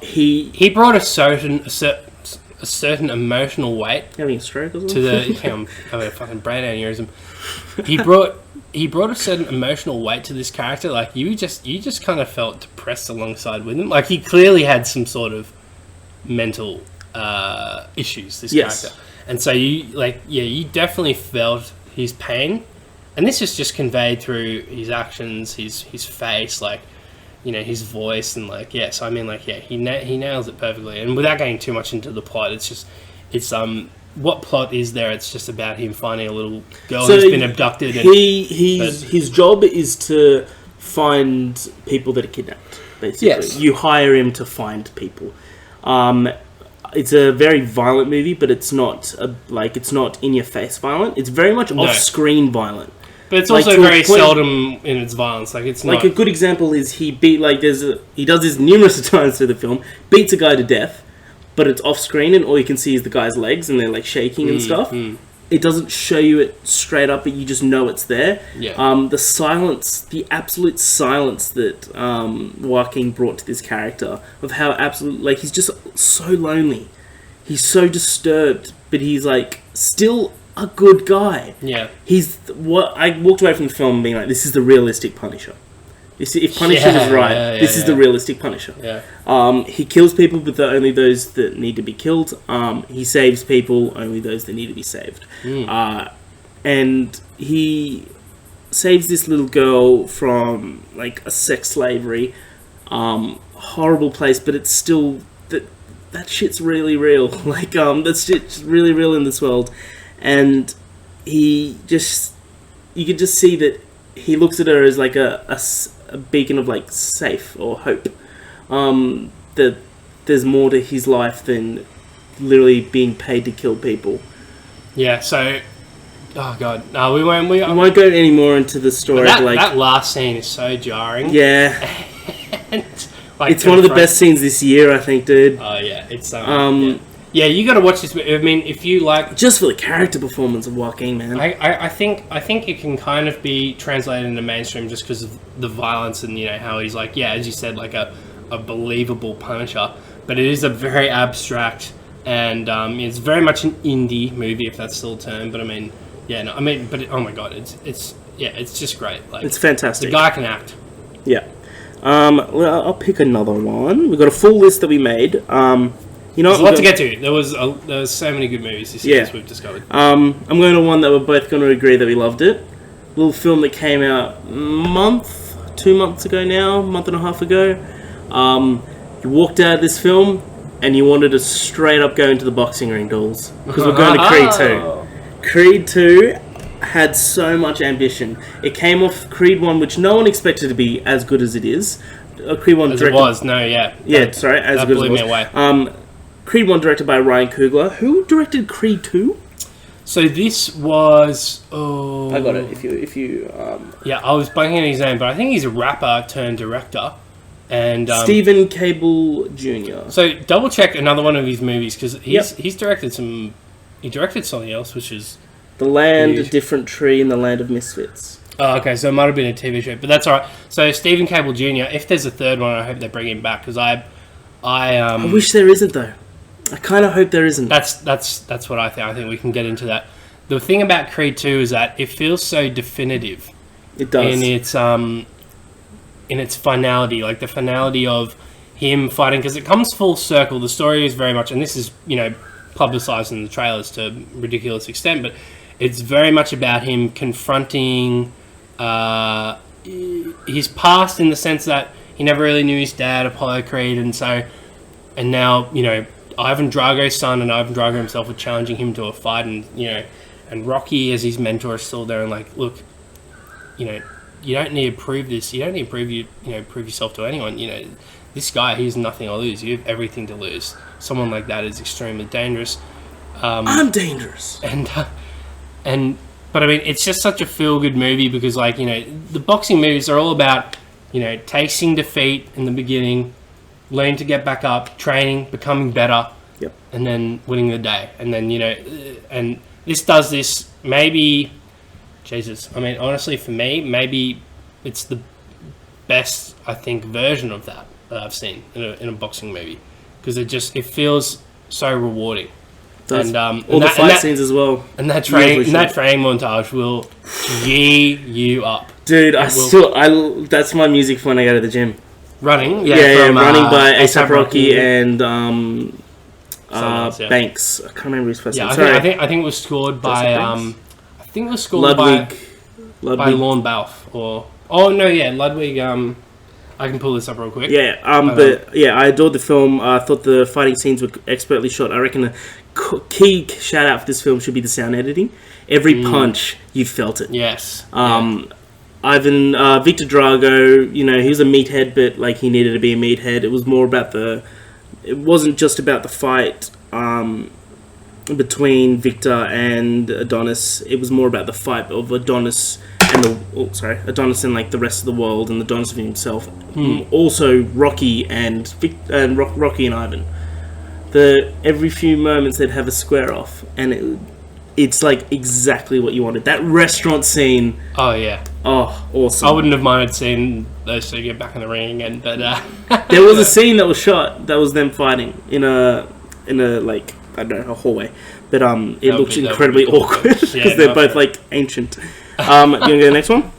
He brought a certain emotional weight. Having a stroke or something? To the I'm having a fucking brain aneurysm. He brought a certain emotional weight to this character. Like you just kind of felt depressed alongside with him. Like he clearly had some sort of mental issues. This character, and so you definitely felt his pain, and this is just conveyed through his actions, his face, like, you know, his voice, and like, yeah. So I mean, like, yeah, he nails it perfectly. And without getting too much into the plot, it's what plot is there? It's just about him finding a little girl who's been abducted. His job is to find people that are kidnapped. Basically, yes. You hire him to find people. It's a very violent movie, but it's not it's not in your face violent. It's very much off screen violent. But it's also very seldom in its violence. Like it's like not... a good example is he does this numerous times through the film, beats a guy to death, but it's off screen and all you can see is the guy's legs and they're like shaking and stuff. It doesn't show you it straight up, but you just know it's there. Yeah. The silence, the absolute silence that Joaquin brought to this character of how he's just so lonely, he's so disturbed, but he's like still a good guy. Yeah. I walked away from the film being like, this is the realistic Punisher. If Punisher was right, this is the realistic Punisher. Yeah. He kills people, but only those that need to be killed. He saves people, only those that need to be saved. And he saves this little girl from like a sex slavery, horrible place, but it's still that shit's really real. Like that shit's really real in this world. And you could just see that he looks at her as like a beacon of like safe or hope. That there's more to his life than literally being paid to kill people. Yeah. So, oh god, no, we won't go any more into the story. That last scene is so jarring. Yeah. And, it's one of the best scenes this year, I think, dude. Oh yeah, it's Yeah, you got to watch this. I mean, if you like, just for the character performance of Joaquin, man. I think it can kind of be translated into mainstream just because of the violence and, you know, how he's like, yeah, as you said, like a believable Punisher. But it is a very abstract and it's very much an indie movie, if that's still a term. But I mean, yeah, no, I mean, but oh my god, it's just great. Like, it's fantastic. The guy can act. Yeah. Well, I'll pick another one. We've got a full list that we made. You know, there's a lot to get to. There was so many good movies this year, as we've discovered. I'm going to one that we're both going to agree that we loved it. A little film that came out 2 months ago now, month and a half ago. You walked out of this film and you wanted to straight up go into the boxing ring, Dools. Because we're going to Creed 2. Creed 2 had so much ambition. It came off Creed 1, which no one expected to be as good as it is. Creed 1 as it was, no, yeah. Yeah, sorry, as that good as it blew was. Me away. Creed 1 directed by Ryan Coogler. Who directed Creed 2? So this was... Oh, I got it. If you Yeah, I was blanking on his name, but I think he's a rapper turned director. And Stephen Cable Jr. So double check another one of his movies because he's directed some. He directed something else, which is The Land, huge. A Different Tree, and The Land of Misfits. Oh, okay, so it might have been a TV show, but that's all right. So Stephen Cable Jr. If there's a third one, I hope they bring him back because I wish there isn't though. I kind of hope there isn't. That's what I think. I think we can get into that. The thing about Creed 2 is that it feels so definitive. It does. In its finality, like the finality of him fighting, because it comes full circle. The story is very much, and this is, publicised in the trailers to a ridiculous extent, but it's very much about him confronting his past in the sense that he never really knew his dad, Apollo Creed, and now, Ivan Drago's son and Ivan Drago himself are challenging him to a fight, and Rocky as his mentor is still there and like, look, you don't need to prove this. You don't need to prove yourself to anyone. This guy, he has nothing to lose. You have everything to lose. Someone like that is extremely dangerous. I'm dangerous. But I mean, it's just such a feel-good movie because, like, the boxing movies are all about, tasting defeat in the beginning, learning to get back up, training, becoming better, and then winning the day. And then, and this does this maybe. Jesus, I mean, honestly, for me, maybe it's the best, I think, version of that I've seen in a boxing movie because it feels so rewarding. And all the fight scenes as well. And that training montage will gee you up, dude. That's my music for when I go to the gym. Running, running by A$AP Rocky and else, Banks. I can't remember his first name. I think it was scored by I think it was scored by Lorne Balfe Ludwig. I can pull this up real quick. I adored the film. I thought the fighting scenes were expertly shot. I reckon a key shout out for this film should be the sound editing. Every punch, you felt it. Yes. Victor Drago, he was a meathead, but like he needed to be a meathead. It was more about it wasn't just about the fight between Victor and Adonis. It was more about the fight of Adonis and like the rest of the world and Adonis of himself. Also Rocky and Rocky and Ivan. Every few moments they'd have a square off, and it's like exactly what you wanted. That restaurant scene. Oh yeah. Oh, awesome. I wouldn't have minded seeing those two get back in the ring, but there was a scene that was shot that was them fighting in a like, I don't know, a hallway, but it looked incredibly awkward because they're both like ancient. You want to go to the next one?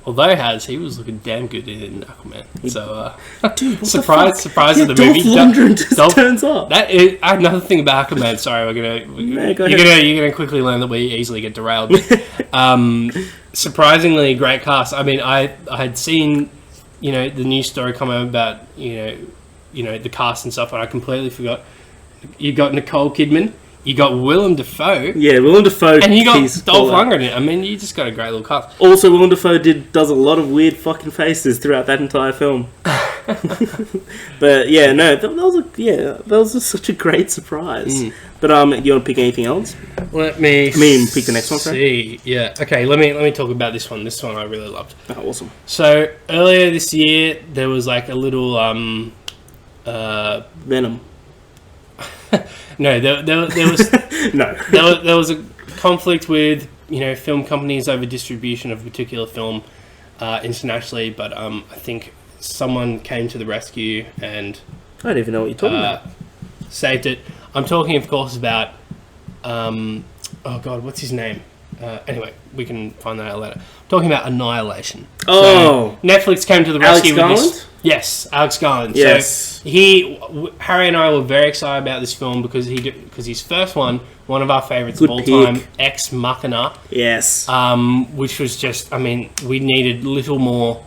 Although he was looking damn good in Aquaman. So, dude, surprise of the movie. Dolph Lundgren turns up. That is another thing about Aquaman. Sorry, you're gonna quickly learn that we easily get derailed. Surprisingly great cast. I mean, I had seen, the news story come out about the cast and stuff, and I completely forgot. You got Nicole Kidman. You got Willem Dafoe. Yeah, Willem Dafoe. And you got Dolph Lundgren. I mean, you just got a great little cast. Also, Willem Dafoe does a lot of weird fucking faces throughout that entire film. But yeah, no, that was such a great surprise. But you want to pick anything else? Let me pick the next one. See, yeah, okay. Let me talk about this one. This one I really loved. Oh, awesome. So earlier this year, there was like a little Venom. No, there was no. there was a conflict with film companies over distribution of a particular film internationally, but I think someone came to the rescue and I don't even know what you're talking about. Saved it. I'm talking, of course, about oh god, what's his name? Anyway, we can find that out later. I'm talking about Annihilation. Oh, so Netflix came to the rescue. Alex Garland? Yes, Alex Garland. Yes. So Harry and I were very excited about this film because his first one of our favourites of all time, Ex Machina. Yes. Which was just, I mean, we needed little more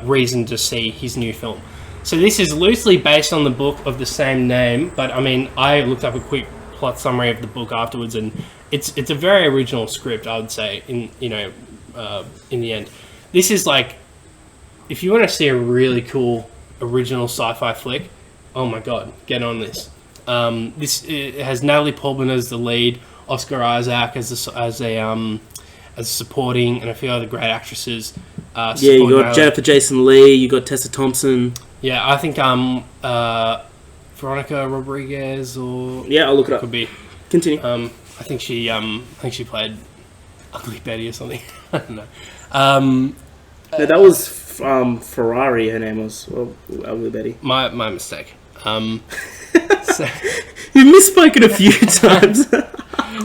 reason to see his new film. So this is loosely based on the book of the same name, but I mean, I looked up a quick plot summary of the book afterwards, and it's a very original script, I would say. In the end, this is like, if you want to see a really cool original sci-fi flick, oh my god, get on this. It has Natalie Portman as the lead, Oscar Isaac as a supporting, and a few other great actresses. Yeah, you got Jennifer Jason Leigh, you got Tessa Thompson. Yeah, I think Veronica Rodriguez or I'll look it up. Could be. Continue. I think she played Ugly Betty or something. I don't know. No, that was Ferrari. Her name was Ugly Betty. My mistake. So. You've misspoken a few times.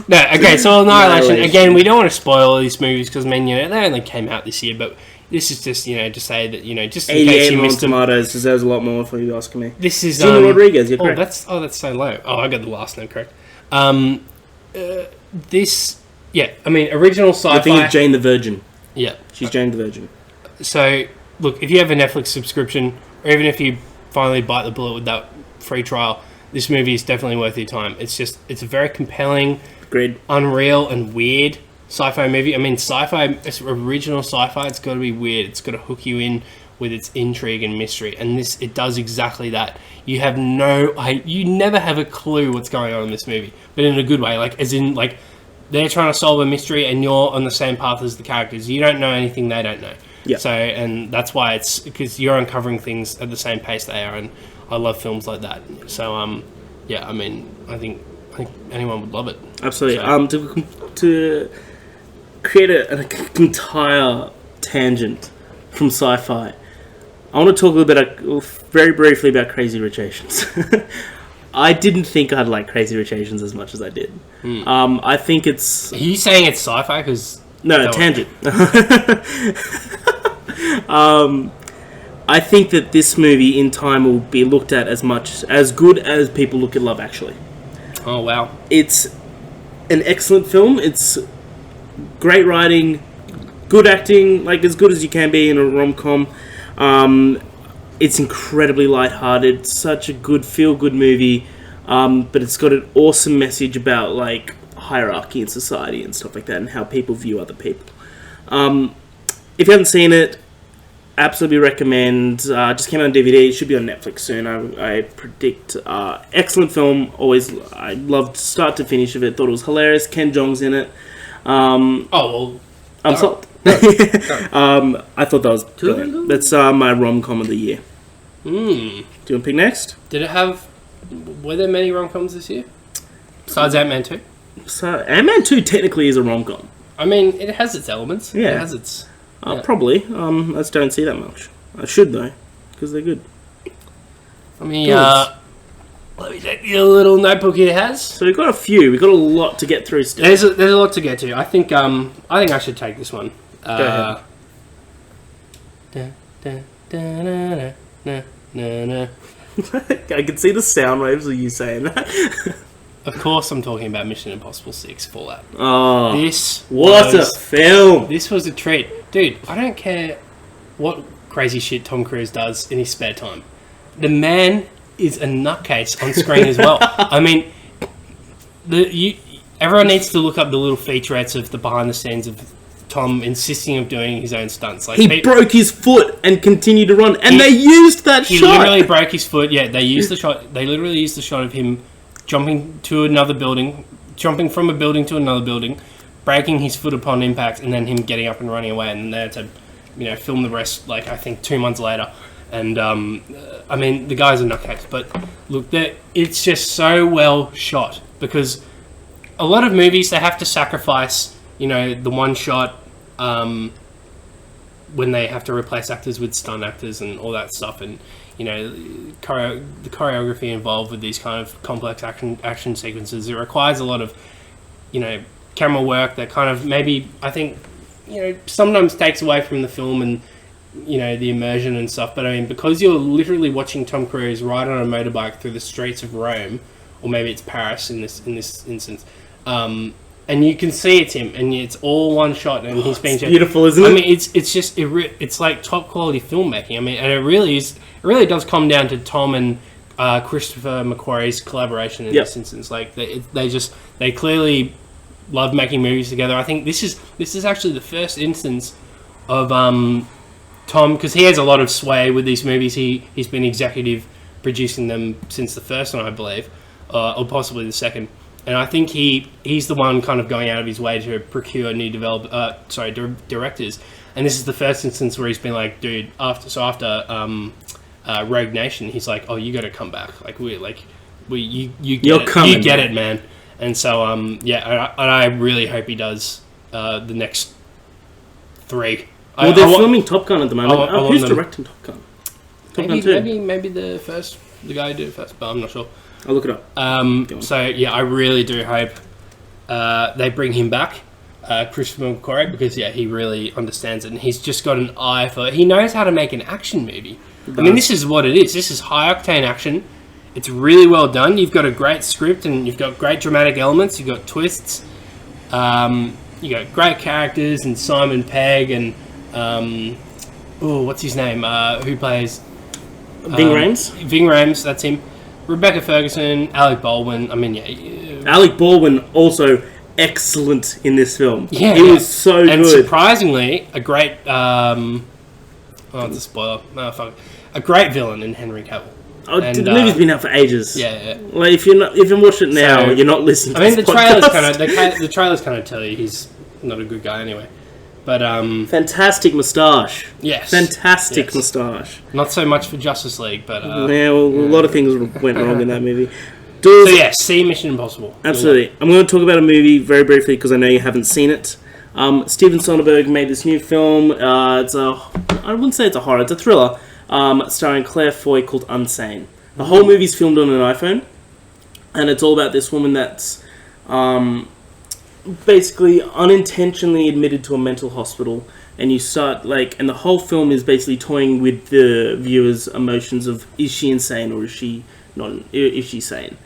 No, okay, so Annihilation. Again, we don't want to spoil all these movies because, they only came out this year, but this is just, to say that, just in case you missed Tomatoes deserves a lot more for you asking me. This is... Gina Rodriguez, you're correct. That's so low. Oh, I got the last name correct. Original sci-fi... I think it's Jane the Virgin. Yeah. She's Jane the Virgin. So, look, if you have a Netflix subscription, or even if you finally bite the bullet with that free trial, this movie is definitely worth your time. It's a very compelling, Agreed. Unreal and weird sci-fi movie. Sci-fi, it's original sci-fi, it's got to be weird. It's got to hook you in with its intrigue and mystery. And it does exactly that. You never have a clue what's going on in this movie, but in a good way. They're trying to solve a mystery and you're on the same path as the characters. You don't know anything they don't know. Yeah. So, and that's why it's because you're uncovering things at the same pace they are, and I love films like that. So, I think anyone would love it. Absolutely. So. To create an entire tangent from sci-fi, I want to talk a little bit, very briefly, about Crazy Rich Asians. I didn't think I'd like Crazy Rich Asians as much as I did. I think it's... Are you saying it's sci-fi? No, tangent. I think that this movie, in time, will be looked at as good as people look at Love Actually. Oh, wow. It's an excellent film. It's great writing, good acting, as good as you can be in a rom-com. It's incredibly lighthearted, such a good feel-good movie, but it's got an awesome message about hierarchy in society and stuff like that, and how people view other people. If you haven't seen it, absolutely recommend. Just came out on DVD. It should be on Netflix soon. I predict. Excellent film. I loved start to finish of it. Thought it was hilarious. Ken Jeong's in it. I'm sold. I thought that was brilliant. That's my rom-com of the year. Do you want to pick next? Were there many rom-coms this year? Besides Ant-Man 2? So, Ant-Man 2 technically is a rom-com. It has its elements. Yeah. It has its... Yeah. Probably. I just don't see that much. I should, though, because they're good. Let me take the little notebook it has. So we've got a few. We've got a lot to get through still. There's a lot to get to. I think I should take this one. Go ahead. I can see the sound waves of you saying that. Of course I'm talking about Mission Impossible 6 Fallout. Oh, what a film! This was a treat. Dude, I don't care what crazy shit Tom Cruise does in his spare time. The man is a nutcase on screen as well. Everyone needs to look up the little featurettes of the behind the scenes of Tom insisting of doing his own stunts. He broke his foot and continued to run, and they used that shot. He literally broke his foot. Yeah, they used the shot. They literally used the shot of him jumping to another building, jumping from a building to another building, breaking his foot upon impact, and then him getting up and running away. And they had to, film the rest. I think 2 months later. And the guy's a nutcase. But look, it's just so well shot because a lot of movies they have to sacrifice, the one shot when they have to replace actors with stunt actors and all that stuff, and the choreography involved with these kind of complex action sequences. It requires a lot of camera work that kind of maybe I think sometimes takes away from the film and the immersion and stuff. But because you're literally watching Tom Cruise ride on a motorbike through the streets of Rome, or maybe it's Paris in this instance, and you can see it's him, and it's all one shot, and he's being beautiful, isn't it? It's like top quality filmmaking. And it really is. It really does come down to Tom and Christopher McQuarrie's collaboration in this instance. They clearly love making movies together. I think this is actually the first instance of Tom, because he has a lot of sway with these movies. He's been executive producing them since the first one, I believe, or possibly the second. And I think he's the one kind of going out of his way to procure new directors. And this is the first instance where he's been like, dude, after Rogue Nation, he's like, oh, you got to come back. Like you get it, man. And so I really hope he does the next 3. Well, they're filming Top Gun at the moment. Who's directing Top Gun? Top Gun 2? Maybe the guy who did it first, but I'm not sure. I'll look it up. So yeah, I really do hope they bring him back, Christopher McQuarrie, because he really understands it, and he's just got an eye for. He knows how to make an action movie. I mean, this is what it is. This is high octane action. It's really well done. You've got a great script, and you've got great dramatic elements. You've got twists. You got great characters, and Simon Pegg, and what's his name? Who plays Ving Rhames? Ving Rhames, that's him. Rebecca Ferguson, Alec Baldwin. I mean, Alec Baldwin also excellent in this film. Yeah, he was so good. And surprisingly, a great. It's a spoiler. No, fuck. A great villain in Henry Cavill. Oh, the movie's been out for ages. Yeah. Like if you watch it now, you're not listening. To the trailers kind of tell you he's not a good guy anyway. But fantastic moustache. Yes. Fantastic moustache. Not so much for Justice League, but a lot of things went wrong in that movie. So yeah, see Mission Impossible. Absolutely. I'm going to talk about a movie very briefly because I know you haven't seen it. Steven Soderbergh made this new film. I wouldn't say it's a horror, it's a thriller, starring Claire Foy called Unsane. The whole movie's filmed on an iPhone, and it's all about this woman that's basically unintentionally admitted to a mental hospital, and you start and the whole film is basically toying with the viewer's emotions of, is she insane or is she not? Is she sane?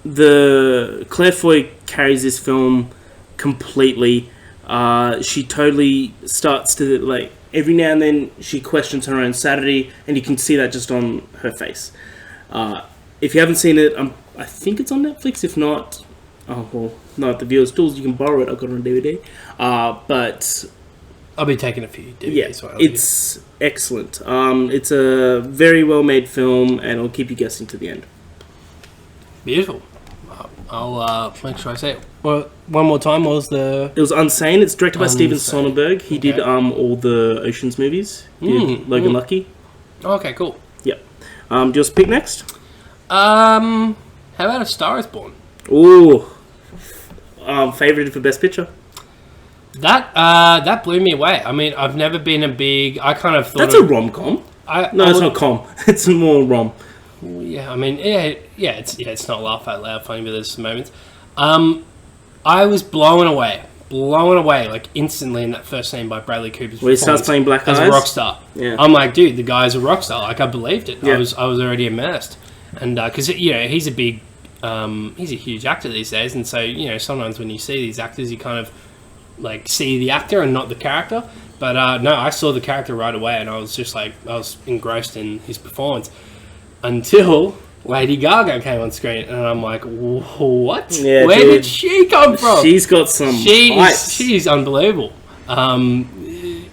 The Claire Foy carries this film completely. She totally starts to every now and then she questions her own sanity, and you can see that just on her face. If you haven't seen it, I think it's on Netflix. If not, not the viewers' tools. You can borrow it. I've got it on DVD. But I'll be taking a few DVDs. Yeah, it's excellent. It's a very well made film, and it'll keep you guessing to the end. Beautiful. I'll make sure I say it. Well, one more time. What was the? It was Unsane. It's directed by Steven Soderbergh. He did all the Ocean's movies. He did Logan Lucky. Okay, cool. Yep. Do you want to pick next? How about A Star Is Born? Ooh. Favorite for Best Picture? That blew me away. I mean, I've never been a big. I kind of thought that's a rom-com. It's not com. It's more rom. Yeah, I mean, it's not laugh out loud funny, but there's some moments. I was blown away, instantly in that first scene by Bradley Cooper's where he starts playing Black Eyes as a rock star. Yeah. I'm like, dude, the guy's a rock star. Like, I believed it. Yeah. I was already immersed, and because he's a big, he's a huge actor these days, and so sometimes when you see these actors, you kind of see the actor and not the character. But no, I saw the character right away, and I was just I was engrossed in his performance. Until Lady Gaga came on screen, and I'm like, what? Yeah, where did she come from? She's got some She's unbelievable.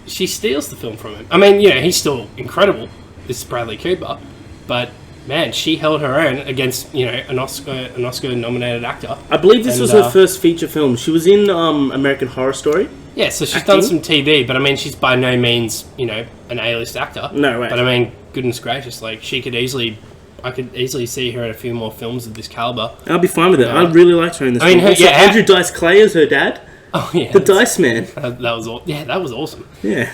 She steals the film from him. I mean, he's still incredible. This is Bradley Cooper. But, man, she held her own against, an Oscar-nominated actor. I believe this was her first feature film. She was in American Horror Story. Yeah, so she's done some TV, but I mean, she's by no means, an A-list actor. No, right. But I mean, goodness gracious, I could easily see her in a few more films of this caliber. I'll be fine with it. I really liked her in this film. Andrew Dice Clay as her dad. Oh, yeah. The Dice Man. That was awesome. Yeah.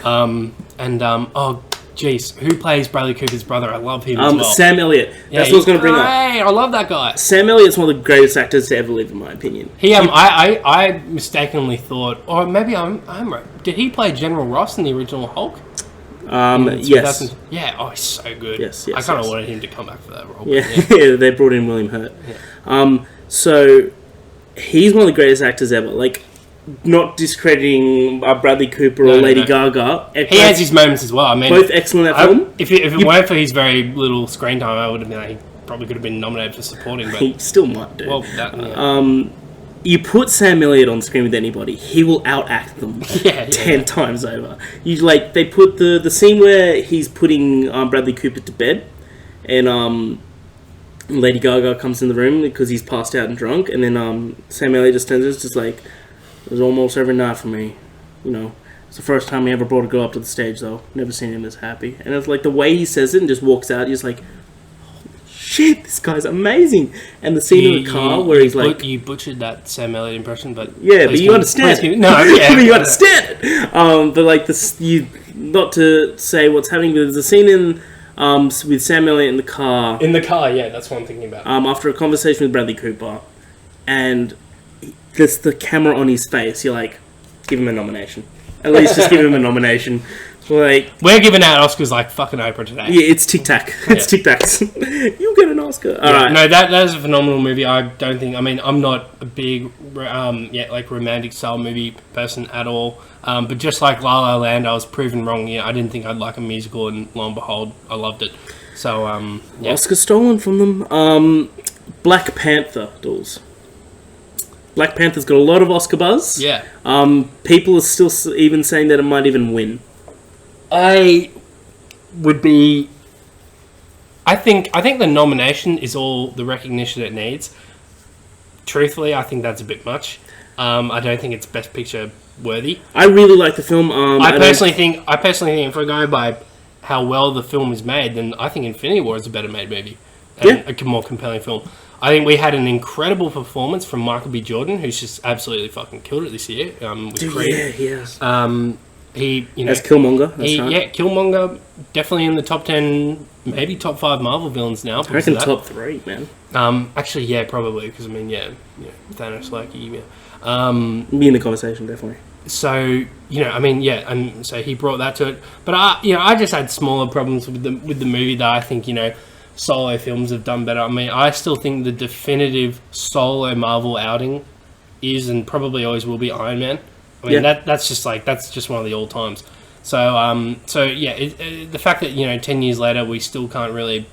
Jeez, who plays Bradley Cooper's brother? I love him as well. Sam Elliott. That's what I was going to bring up. I love that guy. Sam Elliott's one of the greatest actors to ever live, in my opinion. I mistakenly thought, or maybe I'm right. Did he play General Ross in the original Hulk? Yes. Yeah. Oh, he's so good. Yes. I kind of wanted him to come back for that role. Yeah. They brought in William Hurt. Yeah. So he's one of the greatest actors ever. Not discrediting Bradley Cooper or Lady Gaga. He has his moments as well. I mean, both excellent in that film. If it weren't for his very little screen time, I would have been he probably could have been nominated for supporting. But he still might do. Well, you put Sam Elliott on screen with anybody, he will outact them 10 times over. They put the scene where he's putting Bradley Cooper to bed, and Lady Gaga comes in the room because he's passed out and drunk, and then Sam Elliott just turns it's just like, it was almost every night for me, you know. It's the first time he ever brought a girl up to the stage, though. Never seen him this happy. And it's like the way he says it and just walks out, he's like, shit, this guy's amazing. And the scene in the car where he's like... You butchered that Sam Elliott impression, but... Yeah, but you understand. No, yeah. But you understand it. But like, not to say what's happening, but there's a scene in... with Sam Elliott in the car. In the car, yeah, that's what I'm thinking about. After a conversation with Bradley Cooper, and there's the camera on his face. You're like, give him a nomination. At least just give him a nomination. Like, we're giving out Oscars like fucking Oprah today. Yeah, it's Tic Tac. It's Tic Tacs. You'll get an Oscar. All right. No, that is a phenomenal movie. I don't think. I mean, I'm not a big like romantic style movie person at all. But just like La La Land, I was proven wrong. Yeah, I didn't think I'd like a musical, and lo and behold, I loved it. So, yeah. Oscar stolen from them. Black Panther, Dools. Black Panther's got a lot of Oscar buzz. Yeah. People are still even saying that it might even win. I think the nomination is all the recognition it needs. Truthfully, I think that's a bit much. I don't think it's Best Picture worthy. I really like the film. I personally think if we're going by how well the film is made, then I think Infinity War is a better made movie and a more compelling film. I think we had an incredible performance from Michael B. Jordan, who's just absolutely fucking killed it this year. With Creed. Yeah, he has. He, you know, as Killmonger. Right. Yeah, Killmonger definitely in the top 10, maybe top 5 Marvel villains now. I reckon top 3, man. Actually, yeah, probably because I mean, Thanos, Loki, be in the conversation definitely. So you know, I mean, yeah, and so he brought that to it. But I just had smaller problems with the movie that I think solo films have done better. I mean, I still think the definitive solo Marvel outing is and probably always will be Iron Man. I mean, that's just one of the old times. So, the fact that 10 years later we still can't really.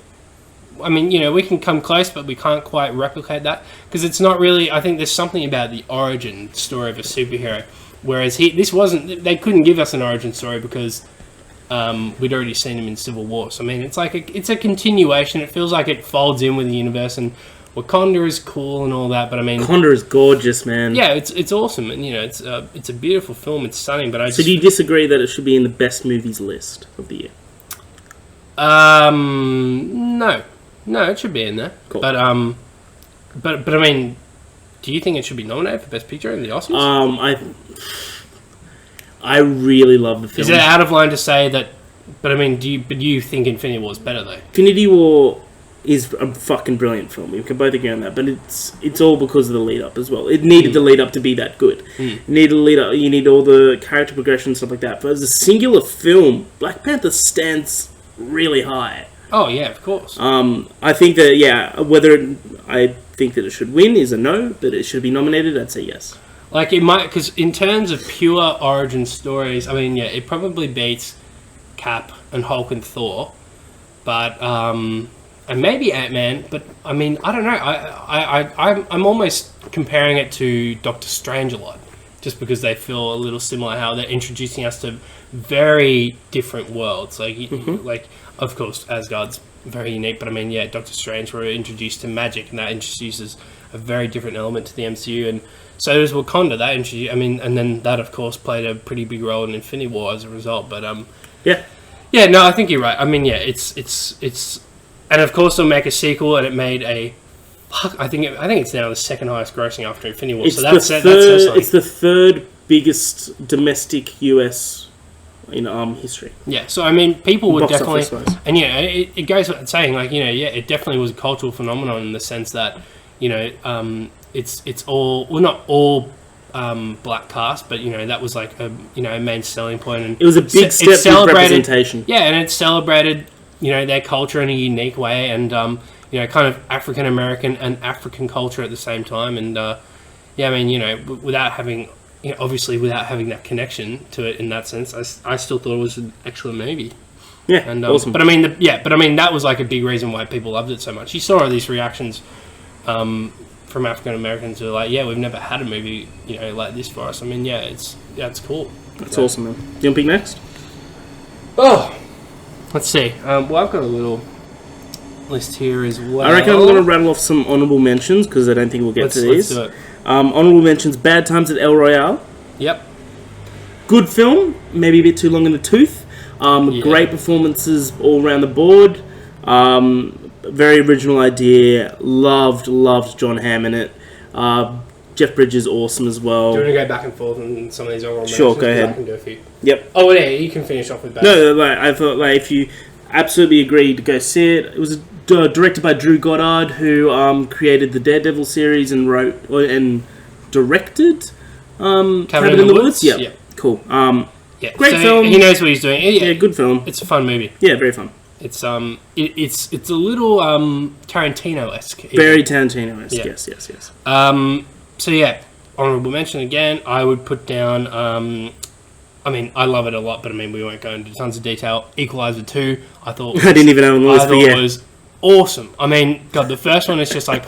I mean, we can come close, but we can't quite replicate that because it's not really. I think there's something about the origin story of a superhero, whereas they couldn't give us an origin story because we'd already seen him in Civil War. So I mean, it's like it's a continuation. It feels like it folds in with the universe and. Wakanda is cool and all that, but I mean... Wakanda is gorgeous, man. Yeah, it's awesome, and it's a beautiful film, it's stunning, but So do you disagree that it should be in the best movies list of the year? No, it should be in there. Cool. But I mean, do you think it should be nominated for Best Picture in the Oscars? I really love the film. Is it out of line to say that... But I mean, do you think Infinity War is better, though? Infinity War... is a fucking brilliant film. We can both agree on that, but it's all because of the lead up as well. It needed the lead up to be that good. You need a lead up. You need all the character progression and stuff like that. But as a singular film, Black Panther stands really high. Oh yeah, of course. I think that I think that it should win is a no, but it should be nominated. I'd say yes. Like it might, because in terms of pure origin stories, I mean, yeah, it probably beats Cap and Hulk and Thor, but and maybe Ant-Man, but I mean, I don't know. I'm almost comparing it to Doctor Strange a lot, just because they feel a little similar. How they're introducing us to very different worlds. Like of course, Asgard's very unique, but I mean, yeah, Doctor Strange, we're introduced to magic, and that introduces a very different element to the MCU, and so does Wakanda. That introduced, I mean, and then that of course played a pretty big role in Infinity War as a result. But yeah, no, I think you're right. I mean, yeah, it's. And of course, they'll make a sequel, and it made a. I think it's now the second highest grossing after Infinity War. It's that's it's the third biggest domestic US in history. Yeah, so I mean, people would Box definitely, and it goes without saying, like it definitely was a cultural phenomenon in the sense that it's all not all black cast, but that was like a main selling point, and it was a big step in representation. Yeah, and it celebrated. Their culture in a unique way, and kind of African American and African culture at the same time, and I mean, without having, obviously without having that connection to it in that sense, I still thought it was an excellent movie. Yeah, and awesome. But I mean, that was like a big reason why people loved it so much. You saw all these reactions from African Americans who are like, yeah, we've never had a movie like this for us. I mean, it's cool. That's awesome, man. Do you want to pick next? Oh. Let's see. Well, I've got a little list here as well. I reckon I'm going to rattle off some honourable mentions because I don't think we'll get to these. Let's do it. Honourable mentions: Bad Times at El Royale. Yep. Good film, maybe a bit too long in the tooth. Great performances all around the board. Very original idea. Loved John Hamm in it. Jeff Bridges awesome as well. Do you want to go back and forth on some of these honourable mentions? Sure, go ahead. I can do a few. Yep. Oh, yeah, you can finish off with that. No, like, I thought if you absolutely agreed to go see it. It was directed by Drew Goddard, who created the Daredevil series and wrote and directed Cabin in the Woods. Yep. Cool. Great film. He knows what he's doing. Yeah, good film. It's a fun movie. Yeah, very fun. It's it's a little Tarantino-esque. Very Tarantino-esque. Yes. So yeah, honourable mention again. I would put down. I mean, I love it a lot, but I mean, we won't go into tons of detail. Equalizer 2, I thought. I didn't even have on the list, but yeah, it was awesome. I mean, God, the first one is just like.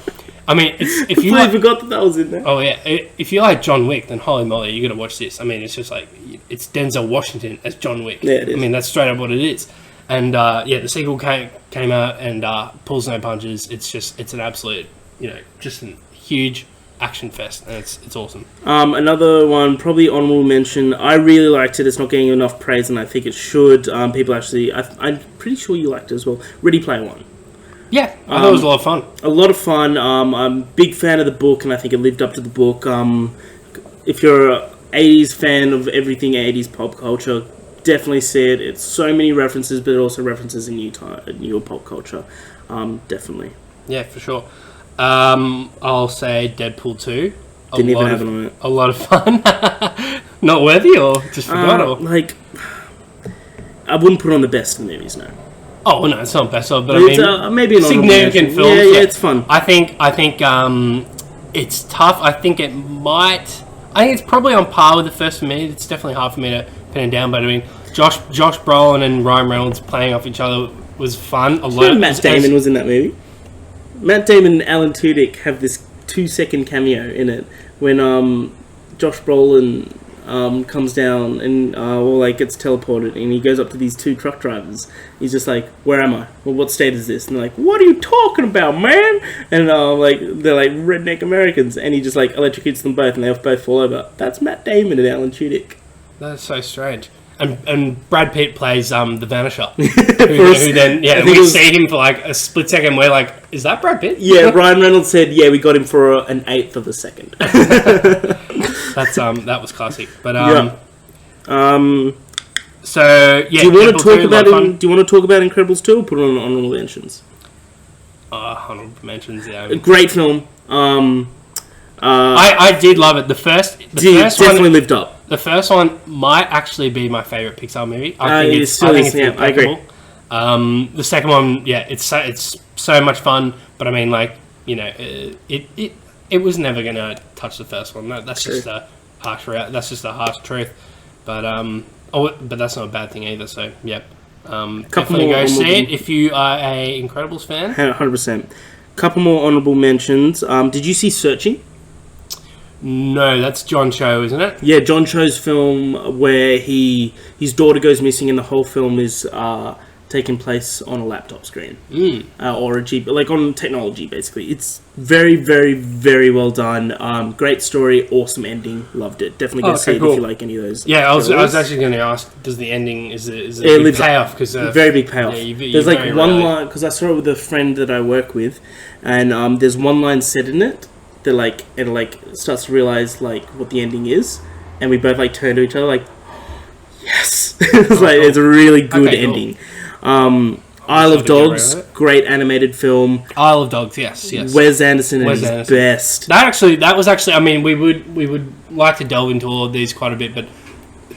I mean, if you I forgot that was in there. Oh yeah, if you like John Wick, then holy moly, you got to watch this. I mean, it's just like it's Denzel Washington as John Wick. Yeah, it is. I mean, that's straight up what it is. And the sequel came out and pulls no punches. It's an absolute, just a huge action fest, and it's awesome. Another one, probably honourable mention. I really liked it. It's not getting enough praise, and I think it should. People actually, I'm pretty sure you liked it as well. Ready Player One. Yeah, I thought it was a lot of fun. A lot of fun. I'm a big fan of the book, and I think it lived up to the book. If you're an 80s fan of everything 80s pop culture, definitely see it. It's so many references, but it also references in new pop culture. Definitely. Yeah, for sure. I'll say Deadpool 2. Didn't even have it on it. A lot of fun. Not worthy, or just forgot? I wouldn't put it on the best of movies, no. Oh no, it's not best of, but it's, I mean, maybe an significant film. Yeah, it's fun. I think it's tough. I think it's probably on par with the first for me. It's definitely hard for me to pin it down, but I mean, Josh Brolin and Ryan Reynolds playing off each other was fun. Matt Damon was in that movie. Matt Damon and Alan Tudyk have this 2-second cameo in it when Josh Brolin comes down and gets teleported, and he goes up to these two truck drivers. He's just like, "Where am I? Well, what state is this?" And they're like, "What are you talking about, man?" And they're like redneck Americans, and he just like electrocutes them both, and they both fall over. That's Matt Damon and Alan Tudyk. That's so strange. And Brad Pitt plays the Vanisher, who then we see him for like a split second. We're like, is that Brad Pitt? Yeah, Ryan Reynolds said, "Yeah, we got him for an eighth of a second." That was classic. But so yeah, do you want to talk about Do you want to talk about Incredibles 2 or put it on honorable mentions? Honorable mentions, yeah. Great film. I did love it. The first definitely one, lived up. The first one might actually be my favourite Pixar movie. I think it's I agree. The second one, it's so much fun, but I mean, it was never gonna touch the first one. That's just a harsh truth. But but that's not a bad thing either. So yeah, definitely go see it if you are a Incredibles fan. 100%. Couple more honourable mentions. Did you see Searching? No, that's John Cho, isn't it? Yeah, John Cho's film where his daughter goes missing, and the whole film is taking place on a laptop screen or on technology. Basically, it's very, very, very well done. Great story, awesome ending. Loved it. Definitely go see it if you like any of those. Yeah, I was actually going to ask, does the ending is it a big payoff? Because very big payoff. There's like one line, because I saw it with a friend that I work with, and there's one line said in it that it starts to realize what the ending is, and we both turn to each other like, yes. It's a really good ending. Isle of Dogs, great animated film. Isle of Dogs, yes. Wes Anderson at his best. That was actually. I mean, we would like to delve into all of these quite a bit, but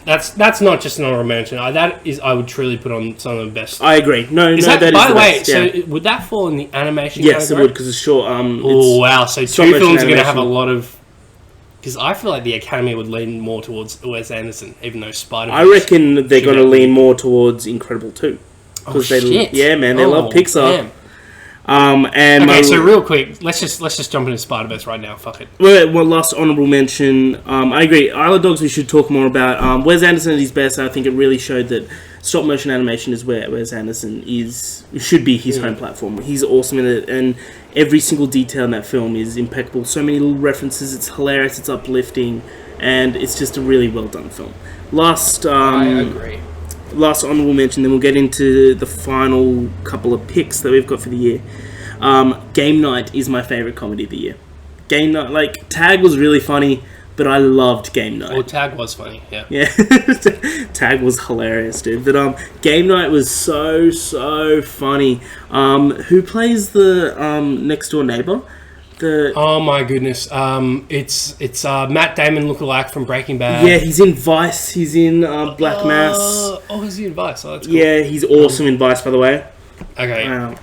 that's not just an honorable mention. I would truly put on some of the best. I agree. By the way, so would that fall in the animation? Yes, category? it would, because it's short. Oh wow! So two films are going to have a lot of. Because I feel like the Academy would lean more towards Wes Anderson, even though Spider-Man. I reckon they're going to lean more towards Incredible 2. Oh shit! Yeah, man, they love Pixar. Okay, so real quick, let's just jump into Spider-Verse right now. Fuck it. One last honourable mention. I agree. Isle of Dogs we should talk more about. Wes Anderson at his best. I think it really showed that stop motion animation is where Wes Anderson should be his home platform. He's awesome in it, and every single detail in that film is impeccable. So many little references. It's hilarious. It's uplifting, and it's just a really well done film. I agree. Last honourable mention, then we'll get into the final couple of picks that we've got for the year. Game Night is my favourite comedy of the year. Game Night, like, Tag was really funny, but I loved Game Night. Well, Tag was funny, yeah. Yeah, Tag was hilarious, dude. But Game Night was so funny. Who plays the next door neighbour? Oh my goodness! It's Matt Damon lookalike from Breaking Bad. Yeah, he's in Vice. He's in Black Mass. Oh, is he in Vice? Oh, that's cool. Yeah, he's awesome in Vice, by the way. Okay. I'll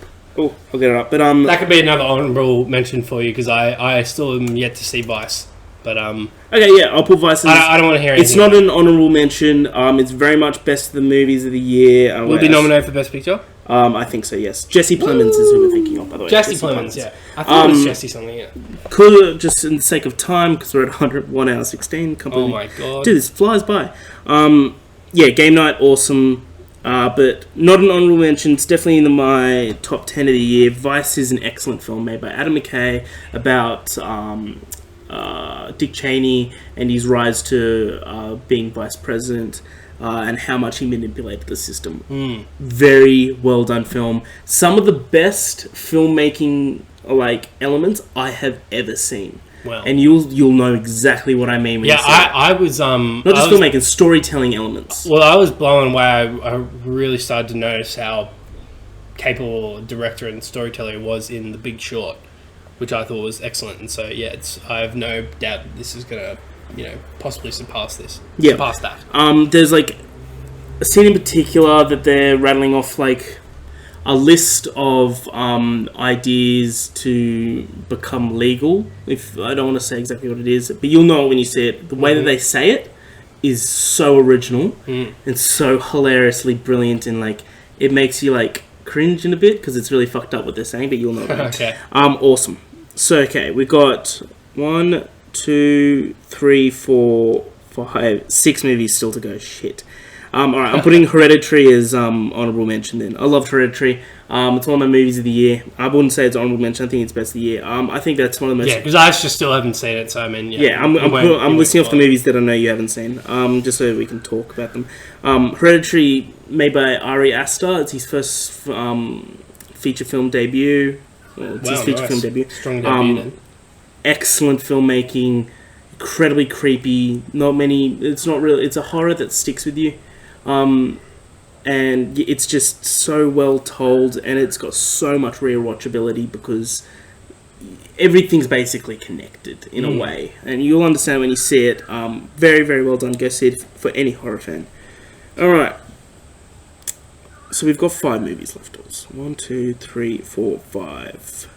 get it up. But that could be another honourable mention for you because I still am yet to see Vice. But okay, yeah, I'll put Vice. I don't want to hear anything. It's not an honourable mention. It's very much best of the movies of the year. Will it be nominated for Best Picture? I think so, yes. Jesse Plemons is who we're thinking of, by the way. Jesse Plemons, yeah. I thought it was Jesse something, yeah. Could, just in the sake of time, because we're at 1 hour 16. Oh my god. Dude, this flies by. Yeah, Game Night, awesome. But not an honourable mention. It's definitely in my top 10 of the year. Vice is an excellent film made by Adam McKay about Dick Cheney and his rise to being vice president. And how much he manipulated the system. Very well done film. Some of the best filmmaking elements I have ever seen. Well, and you'll know exactly what I mean when you say I was not just filmmaking, storytelling elements. Well, I was blown away. I really started to notice how capable a director and storyteller he was in The Big Short, which I thought was excellent. And so yeah, I have no doubt that this is gonna possibly surpass this. Yeah. Surpass that. There's a scene in particular that they're rattling off a list of ideas to become legal. If I don't want to say exactly what it is, but you'll know it when you see it. The way that they say it is so original and so hilariously brilliant, and it makes you cringe in a bit because it's really fucked up what they're saying. But you'll know. Okay. Awesome. So okay, we've got 1, 2, 3, 4, 5, 6 movies still to go. Shit. Alright, I'm putting Hereditary as honourable mention then. I loved Hereditary. It's one of my movies of the year. I wouldn't say it's honourable mention. I think it's best of the year. I think that's one of the most... Yeah, because I just still haven't seen it, so I mean... Yeah, I'm listing off the movies that I know you haven't seen, just so we can talk about them. Hereditary, made by Ari Aster. It's his first feature film debut. His feature film debut. Strong debut then. Excellent filmmaking, incredibly creepy. It's a horror that sticks with you, and it's just so well told, and it's got so much rewatchability because everything's basically connected in a way, and you'll understand when you see it. Very, very well done. Go see it for any horror fan. All right. So we've got 5 movies left. 1, 2, 3, 4, 5.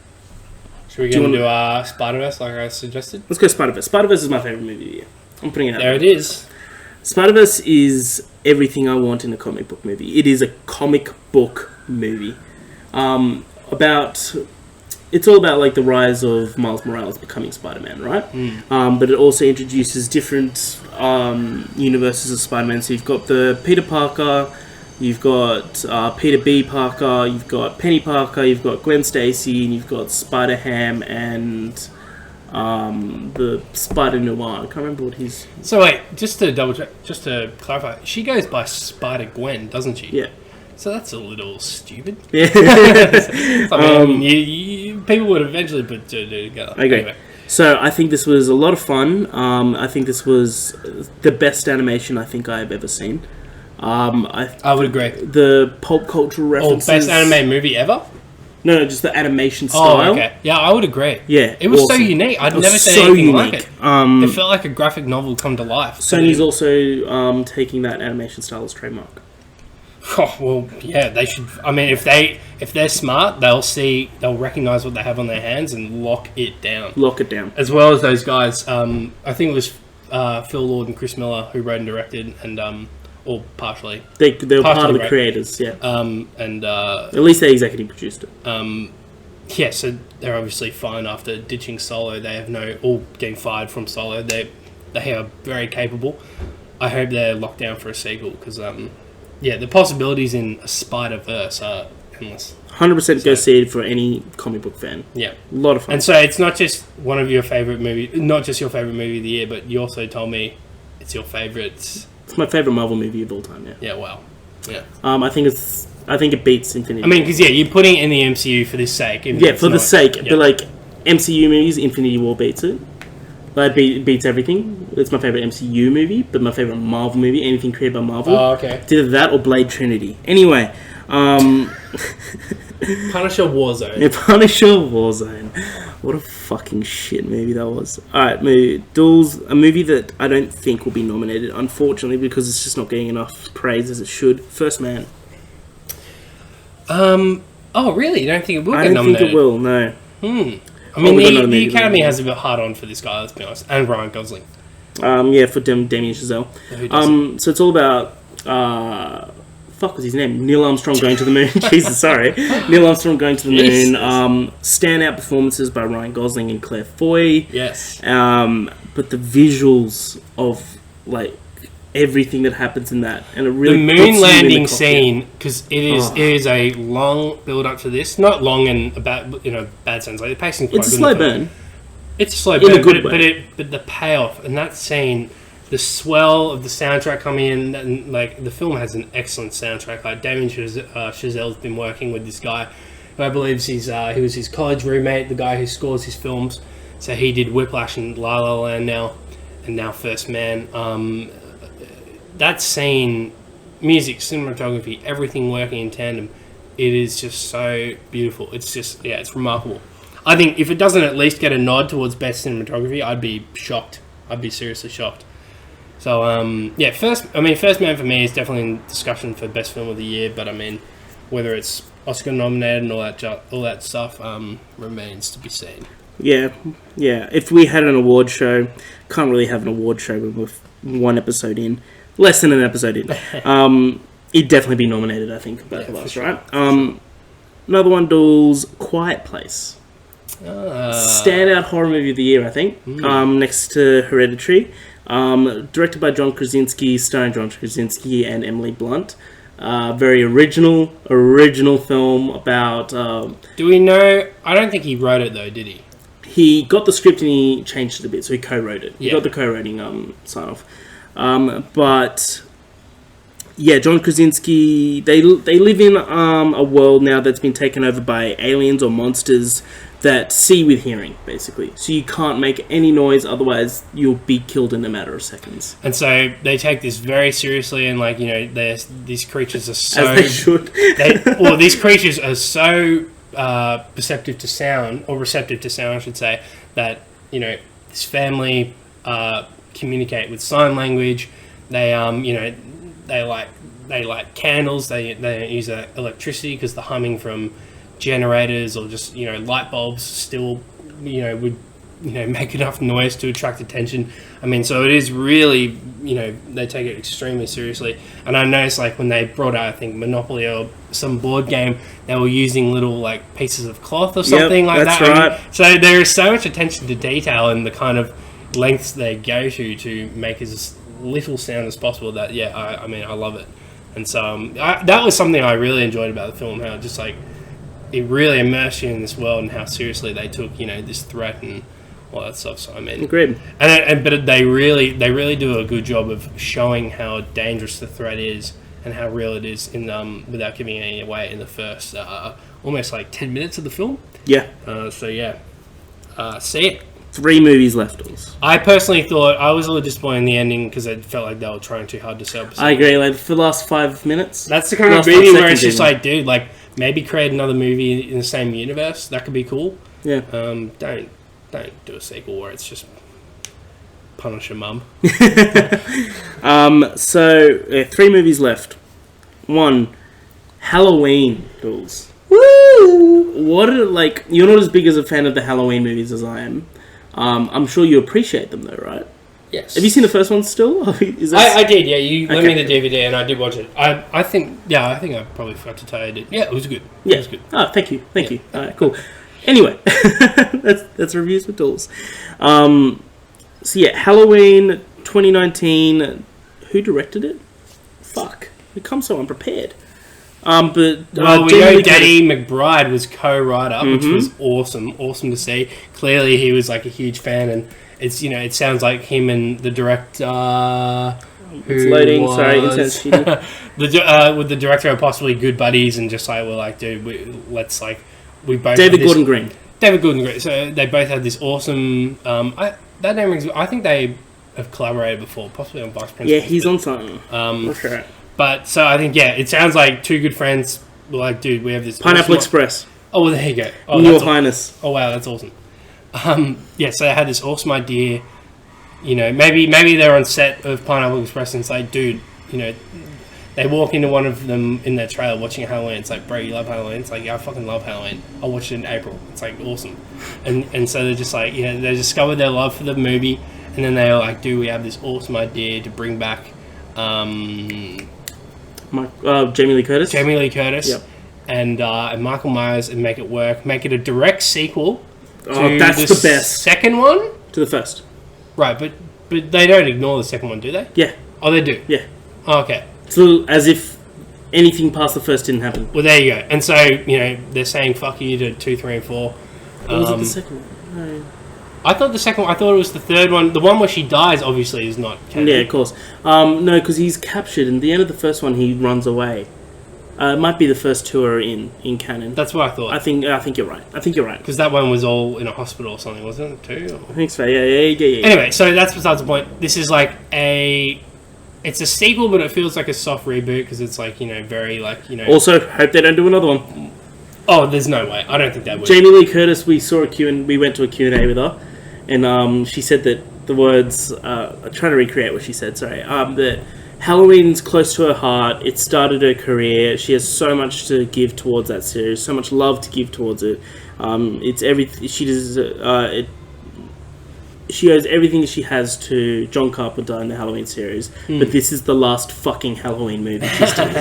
Should we get into Spider-Verse like I suggested? Let's go Spider-Verse. Spider-Verse is my favourite movie of the year. I'm putting it out there. It is. Spider-Verse is everything I want in a comic book movie. It is a comic book movie. It's all about the rise of Miles Morales becoming Spider-Man, right? But it also introduces different universes of Spider-Man. So you've got the Peter Parker, you've got Peter B. Parker, you've got Penny Parker, you've got Gwen Stacy, and you've got Spider-Ham and the Spider-Noir. I can't remember what his... So wait, just to clarify, she goes by Spider-Gwen, doesn't she? Yeah. So that's a little stupid. Yeah. People would eventually put two together. I agree. Anyway. So I think this was a lot of fun. I think this was the best animation I think I've ever seen. I would agree. The pulp cultural references... best animated movie ever? No, just the animation style. Oh, okay. Yeah, I would agree. Yeah, it was awesome. so unique. I'd never seen anything like it. It felt like a graphic novel come to life. Sony's also taking that animation style as trademark. Oh, well, yeah, they should. I mean, if they're smart, they'll recognize what they have on their hands and lock it down. Lock it down. As well as those guys. I think it was Phil Lord and Chris Miller who wrote and directed, and or partially. They were part of the creators, yeah. And at least they executive produced it. yeah, so they're obviously fine after ditching Solo. They have all getting fired from Solo. They are very capable. I hope they're locked down for a sequel because, the possibilities in a Spider-Verse are endless. 100% go see it for any comic book fan. Yeah. A lot of fun. And so it's not just one of your favourite movies, not just your favourite movie of the year, but you also told me it's your favourite. It's my favourite Marvel movie of all time, yeah. Yeah, wow. Yeah. I think it beats Infinity War. I mean, because, you're putting it in the MCU for this sake. Yeah, for the sake. Yeah. But, like, MCU movies, Infinity War beats it. Like, beats everything. It's my favourite MCU movie, but my favourite Marvel movie, anything created by Marvel. Oh, okay. It's either that or Blade Trinity. Anyway, Punisher Warzone. Yeah, Punisher Warzone. What a fucking shit movie that was. Alright, Dools, a movie that I don't think will be nominated, unfortunately, because it's just not getting enough praise as it should. First Man. Oh, really? You don't think it will get nominated? I don't think it will, no. I mean, the Academy has a bit hard on for this guy, let's be honest. And Ryan Gosling. For Damien Chazelle. So it's all about... fuck was his name? Neil Armstrong going to the moon. Jesus, sorry. Neil Armstrong going to the moon. Standout performances by Ryan Gosling and Claire Foy. Yes. But the visuals of, like, everything that happens in that, and it really the moon landing scene, because it is a long build up to this, not long in a bad sense. Like the pacing, quite it's a good slow burn. It's a slow burn, in a good way. But the payoff in that scene, the swell of the soundtrack coming in, and like the film has an excellent soundtrack. Like Damien Chazelle's been working with this guy, who I believe he was his college roommate, the guy who scores his films. So he did Whiplash and La La Land and now First Man. That scene, music, cinematography, everything working in tandem, it is just so beautiful. It's just, it's remarkable. I think if it doesn't at least get a nod towards best cinematography, I'd be shocked. I'd be seriously shocked. So, First Man for me is definitely in discussion for best film of the year, but I mean, whether it's Oscar nominated and all that stuff remains to be seen. Yeah. If we had an award show, can't really have an award show with one episode in. Less than an episode in. It'd definitely be nominated, I think, both of us, right? Another one, Dools, Quiet Place. Standout horror movie of the year, I think. Next to Hereditary. Directed by John Krasinski, starring John Krasinski and Emily Blunt. Very original film about... Do we know... I don't think he wrote it, though, did he? He got the script and he changed it a bit, so he co-wrote it. He got the co-writing sign-off. But John Krasinski, they live in a world now that's been taken over by aliens or monsters that see with hearing, basically. So you can't make any noise, otherwise you'll be killed in a matter of seconds. And so they take this very seriously, and these creatures are so... As they should. These creatures are so receptive to sound, I should say, that, this family... communicate with sign language. They light candles. They don't use electricity because the humming from generators or just light bulbs still would make enough noise to attract attention. I mean, so it is really they take it extremely seriously. And I noticed when they brought out, I think, Monopoly or some board game, they were using little pieces of cloth or something like that's that. Right. So there is so much attention to detail and the kind of lengths they go to make as little sound as possible. That I love it. And so that was something I really enjoyed about the film, how just it really immersed you in this world and how seriously they took this threat and all that stuff. So I mean, agreed. But they really do a good job of showing how dangerous the threat is and how real it is in without giving any away in the first almost 10 minutes of the film. Yeah. See it. 3 movies left. I personally thought I was a little disappointed in the ending because I felt like they were trying too hard to sell. I agree. For the last 5 minutes, that's the kind of movie where it's just dude, maybe create another movie in the same universe. That could be cool. Yeah. Don't do a sequel where it's just Punisher Mum. 3 movies left. 1, Halloween, Dools. Woo! What are you're not as big as a fan of the Halloween movies as I am. I'm sure you appreciate them though, right? Yes. Have you seen the first one still? I did, yeah. You lent me the DVD and I did watch it. I think I probably forgot to tell you I did. Yeah, it was good. Yeah. It was good. Oh, thank you. All right, cool. Anyway, that's reviews with Dools. So yeah, Halloween 2019. Who directed it? Fuck, we come so unprepared. But we know Danny McBride was co-writer, which was awesome to see. Clearly, he was like a huge fan, and it's it sounds like him and the director. It's loading. Sorry, internet's cheating. With the director are possibly good buddies, and just like we're like, dude, we both David Gordon Green. David Gordon Green. So they both had this awesome. That name rings. I think they have collaborated before, possibly on Vice Principals. Yeah, he's on something. Okay. But so I think it sounds like two good friends were like, dude, we have this Pineapple Express. Oh, well, there you go. Oh, Your Highness. Oh wow, that's awesome. So they had this awesome idea. Maybe they're on set of Pineapple Express and it's like, dude, they walk into one of them in their trailer watching Halloween. It's like, bro, you love Halloween? It's like, yeah, I fucking love Halloween. I'll watch it in April. It's like awesome. And so they're just like, they discovered their love for the movie, and then they were like, dude, we have this awesome idea to bring back Jamie Lee Curtis. Yep. And Michael Myers, and make it work. Make it a direct sequel. That's the best. Second one to the first. Right, but they don't ignore the second one, do they? Yeah. Oh, they do. Yeah. Oh, okay. It's a little as if anything past the first didn't happen. Well, there you go. And so they're saying fuck you to 2, 3, and 4. Or was it the second one? No. I thought the second one. I thought it was the third one. The one where she dies, obviously, is not canon. Yeah, of course. No, because he's captured. And at the end of the first one, he runs away. It might be the first two are in canon. That's what I thought. I think you're right. Because that one was all in a hospital or something, wasn't it? Too. I think so. Yeah. Anyway, so that's besides the point. This is like it's a sequel, but it feels like a soft reboot because it's like very like Also, hope they don't do another one. Oh, there's no way. I don't think that would. Jamie Lee Curtis. We saw we went to a Q&A with her, and she said that the words. I'm trying to recreate what she said. Sorry. That Halloween's close to her heart. It started her career. She has so much to give towards that series. So much love to give towards it. It's everything she does. She owes everything she has to John Carpenter in the Halloween series. But this is the last fucking Halloween movie she's doing.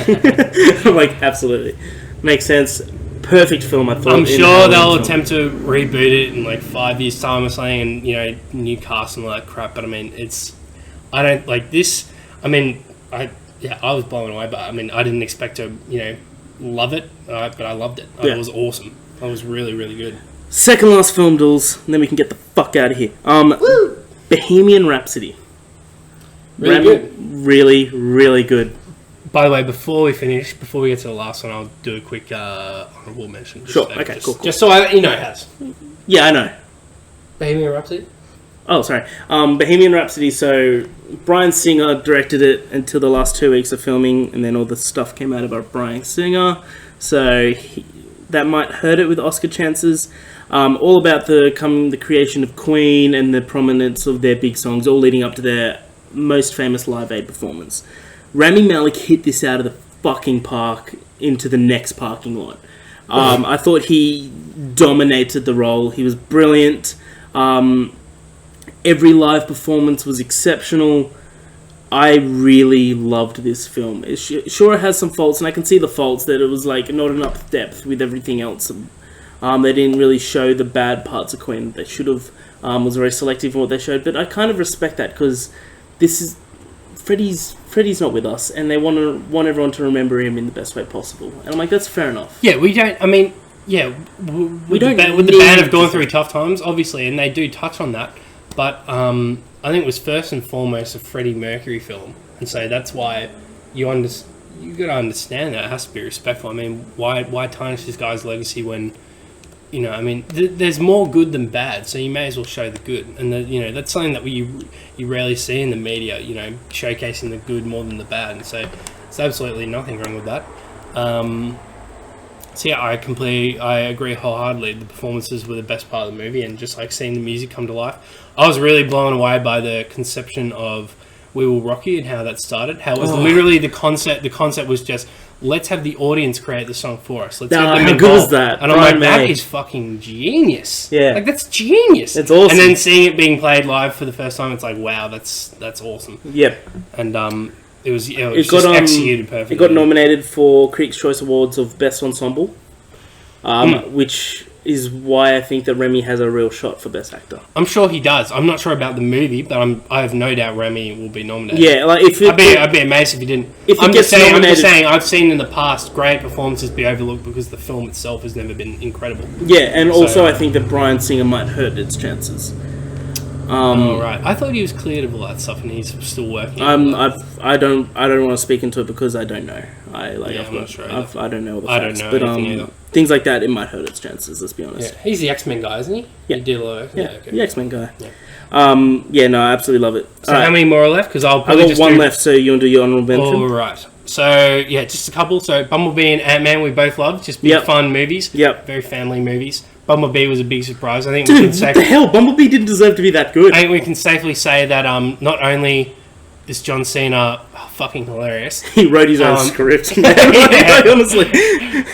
I'm like, absolutely makes sense. Perfect film, I thought. I'm sure they'll attempt to reboot it in like 5 years' time or something, and new cast and all that crap. But I mean, I don't like this. I mean, I was blown away, but I mean, I didn't expect to love it, but I loved it. It was awesome. It was really, really good. Second last film, Dools, and then we can get the fuck out of here. Bohemian Rhapsody. Really good. Really, really good. By the way, before we get to the last one, I'll do a quick honorable mention. Sure. Okay. Cool. Just so it has. Yeah, I know. Bohemian Rhapsody. Oh, sorry. Bohemian Rhapsody. So Bryan Singer directed it until the last 2 weeks of filming, and then all the stuff came out about Bryan Singer. So that might hurt it with Oscar chances. All about the creation of Queen and the prominence of their big songs, all leading up to their most famous Live Aid performance. Rami Malek hit this out of the fucking park into the next parking lot. I thought he dominated the role. He was brilliant. Every live performance was exceptional. I really loved this film. It has some faults, and I can see the faults, that it was like not enough depth with everything else. They didn't really show the bad parts of Queen. They should have. Was very selective in what they showed, but I kind of respect that because this is Freddie's not with us, and they want everyone to remember him in the best way possible. And I'm like, that's fair enough. Yeah, we don't. I mean, yeah, the band have gone through tough times, obviously, and they do touch on that. But I think it was first and foremost a Freddie Mercury film, and so that's why you got to understand that it has to be respectful. I mean, why tarnish this guy's legacy when I mean, there's more good than bad, so you may as well show the good. And that's something that you rarely see in the media. Showcasing the good more than the bad, and so there's absolutely nothing wrong with that. So yeah, I agree wholeheartedly. The performances were the best part of the movie, and just like seeing the music come to life, I was really blown away by the conception of "We Will Rock You" and how that started. How it was literally the concept. The concept was just, let's have the audience create the song for us. Let's get them involved. How good was that? And I'm like, that is fucking genius. Yeah, like that's genius. It's awesome. And then seeing it being played live for the first time, it's like, wow, that's awesome. Yep. And it was just executed perfectly. It got nominated for Critics' Choice Awards of Best Ensemble, which is why I think that Remy has a real shot for Best Actor. I'm sure he does. I'm not sure about the movie, but I have no doubt Remy will be nominated. Yeah, like if I'd be amazed if he didn't. I'm just saying. I've seen in the past great performances be overlooked because the film itself has never been incredible. Yeah, and also I think that Bryan Singer might hurt its chances. Right. I thought he was cleared of all that stuff, and he's still working. I don't want to speak into it because I don't know. I'm not sure. I don't know all the I facts, don't know but anything either. things like that, it might hurt its chances. Let's be honest. Yeah, he's the X-Men guy, isn't he? Yeah, he did a lot of, okay. The X-Men guy. Yeah. No, I absolutely love it. So how many more are left? Because I've got one left. So you want to do your honorable mention? All right. So yeah, just a couple. So Bumblebee and Ant-Man, we both love. Just big fun movies. Yep. Very family movies. Bumblebee was a big surprise. I think Dude, we can what the hell? Bumblebee didn't deserve to be that good. I think we can safely say that not only is John Cena fucking hilarious, he wrote his own script. Honestly,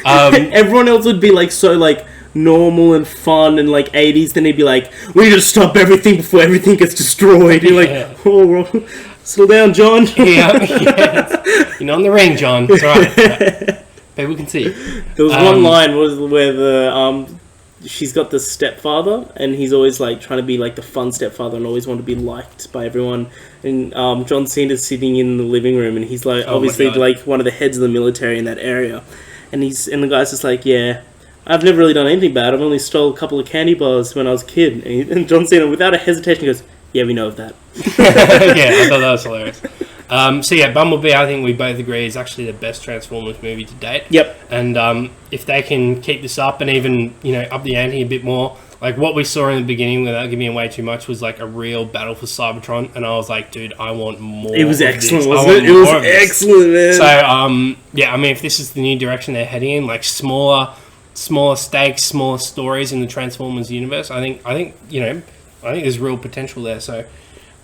everyone else would be like so like normal and fun and like 80s. Then he'd be like, "We need to stop everything before everything gets destroyed." You're like, "Oh, slow down, John." You're not in the ring, John. It's all right. People can see. There was one line where the she's got the stepfather, and he's always like trying to be like the fun stepfather and always want to be liked by everyone. And John Cena's sitting in the living room, and he's like obviously like one of the heads of the military in that area, and the guy's just like, "Yeah, I've never really done anything bad. I've only stole a couple of candy bars when I was a kid." And John Cena, without a hesitation, goes, "Yeah, we know of that." Yeah, I thought that was hilarious. So yeah, Bumblebee, I think we both agree, is actually the best Transformers movie to date. Yep. And if they can keep this up and even, up the ante a bit more, like what we saw in the beginning, without giving away too much, was like a real battle for Cybertron, and I was like, dude, I want more. It was excellent, wasn't it? It was excellent, man. So yeah, I mean, if this is the new direction they're heading in, like smaller stakes, smaller stories in the Transformers universe, I think there's real potential there. So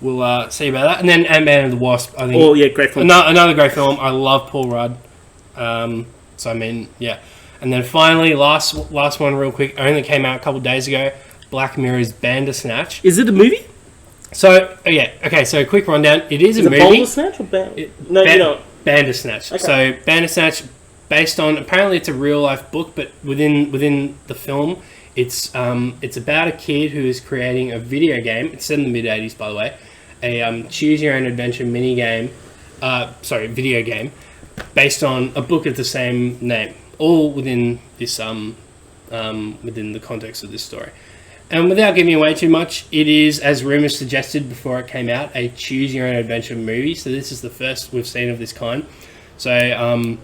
we'll see about that. And then Ant-Man and the Wasp, I think. Oh, yeah, great film. Another great film. I love Paul Rudd. So, I mean, yeah. And then finally, last one real quick. Only came out a couple of days ago. Black Mirror's Bandersnatch. Is it a movie? So, yeah. Okay, so quick rundown. It is a movie. Bandersnatch or Bandersnatch. Okay. So, Bandersnatch, based on... Apparently, it's a real-life book, but within the film, it's about a kid who is creating a video game. It's set in the mid-'80s, by the way. A choose-your-own-adventure video game, based on a book of the same name, all within this within the context of this story. And without giving away too much, it is, as rumors suggested before it came out, a choose-your-own-adventure movie. So this is the first we've seen of this kind. So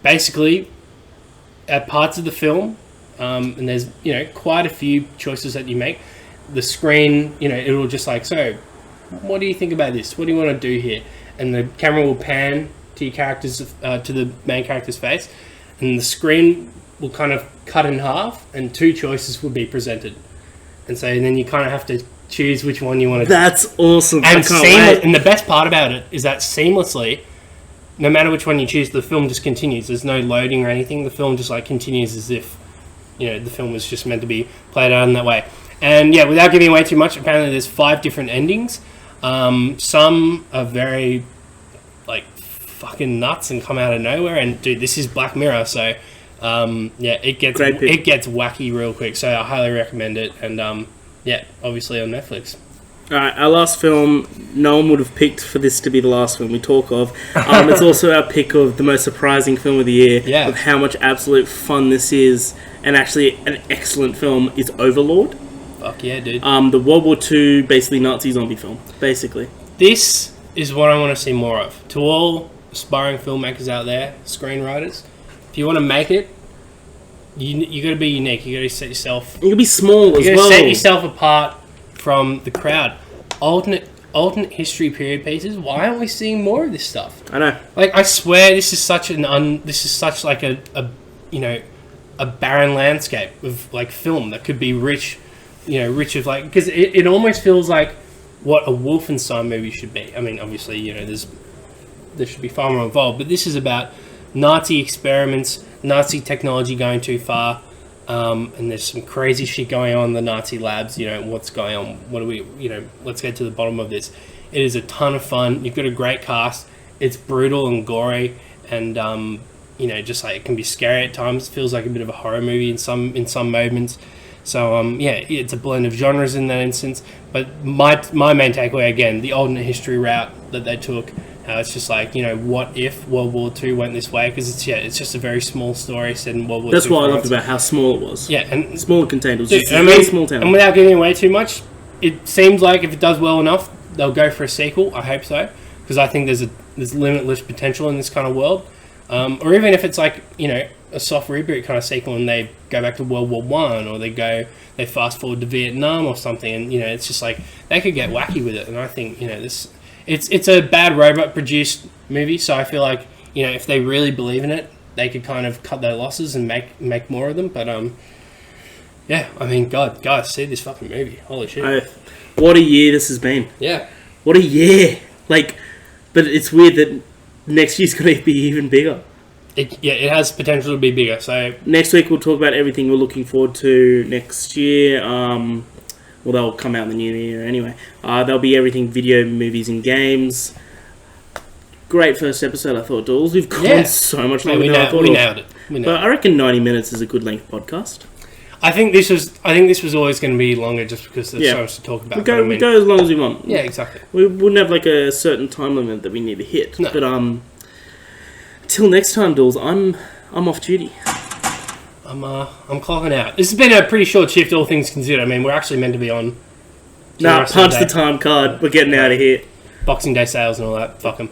basically, at parts of the film, and there's quite a few choices that you make. The screen, it'll just like, so what do you think about this? What do you want to do here? And the camera will pan to your characters, to the main character's face, and the screen will kind of cut in half, and two choices will be presented. And so then you kind of have to choose which one you want to do. That's awesome. And and the best part about it is that seamlessly, no matter which one you choose, the film just continues. There's no loading or anything. The film just like continues as if the film was just meant to be played out in that way. And yeah, without giving away too much, apparently there's 5 different endings. Some are very like fucking nuts and come out of nowhere. And dude, this is Black Mirror, so it gets wacky real quick. So I highly recommend it. And obviously on Netflix. Alright, our last film, no one would have picked for this to be the last film we talk of. It's also our pick of the most surprising film of the year, of how much absolute fun this is, and actually an excellent film, is Overlord. Fuck yeah, dude. The World War II, basically Nazi zombie film, basically. This is what I want to see more of. To all aspiring filmmakers out there, screenwriters, if you want to make it, you got to be unique. You got to set yourself... You got to be small as well. You got to set yourself apart from the crowd. Alternate history period pieces. Why aren't we seeing more of this stuff? I know. Like, I swear, this is such like a barren landscape of like film that could be rich of like, because it almost feels like what a Wolfenstein movie should be. I mean, obviously, there should be far more involved, but this is about Nazi experiments, Nazi technology going too far. And there's some crazy shit going on in the Nazi labs. What's going on? What do we? Let's get to the bottom of this. It is a ton of fun. You've got a great cast. It's brutal and gory, and just like it can be scary at times. It feels like a bit of a horror movie in some moments. So yeah, it's a blend of genres in that instance. But my main takeaway again, the alternate history route that they took. It's just like, what if World War II went this way? Because it's just a very small story set in World War II. That's what I loved about how small it was. Yeah, and small and contained. It was just a very small town. And without giving away too much, it seems like if it does well enough, they'll go for a sequel. I hope so, because I think there's limitless potential in this kind of world. Or even if it's like a soft reboot kind of sequel, and they go back to World War One, or they fast forward to Vietnam or something, and it's just like they could get wacky with it. And I think this. It's a Bad Robot produced movie, so I feel like if they really believe in it, they could kind of cut their losses and make more of them. But yeah, I mean, God, guys, see this fucking movie. Holy shit! What a year this has been. Yeah, what a year. But it's weird that next year's going to be even bigger. It has potential to be bigger. So next week we'll talk about everything we're looking forward to next year. Well, they'll come out in the new year anyway. There'll be everything video, movies, and games. Great first episode, I thought, Dools. We've gone so much longer than I thought. We nailed it. But I reckon 90 minutes is a good length podcast. I think this was always going to be longer just because there's so much to talk about. We go as long as we want. Yeah, exactly. We wouldn't have like a certain time limit that we need to hit. No. But till next time, Dools, I'm off duty. I'm clocking out. This has been a pretty short shift, all things considered. I mean, we're actually meant to be on. Punch the time card. We're getting out of here. Boxing Day sales and all that. Fuck 'em.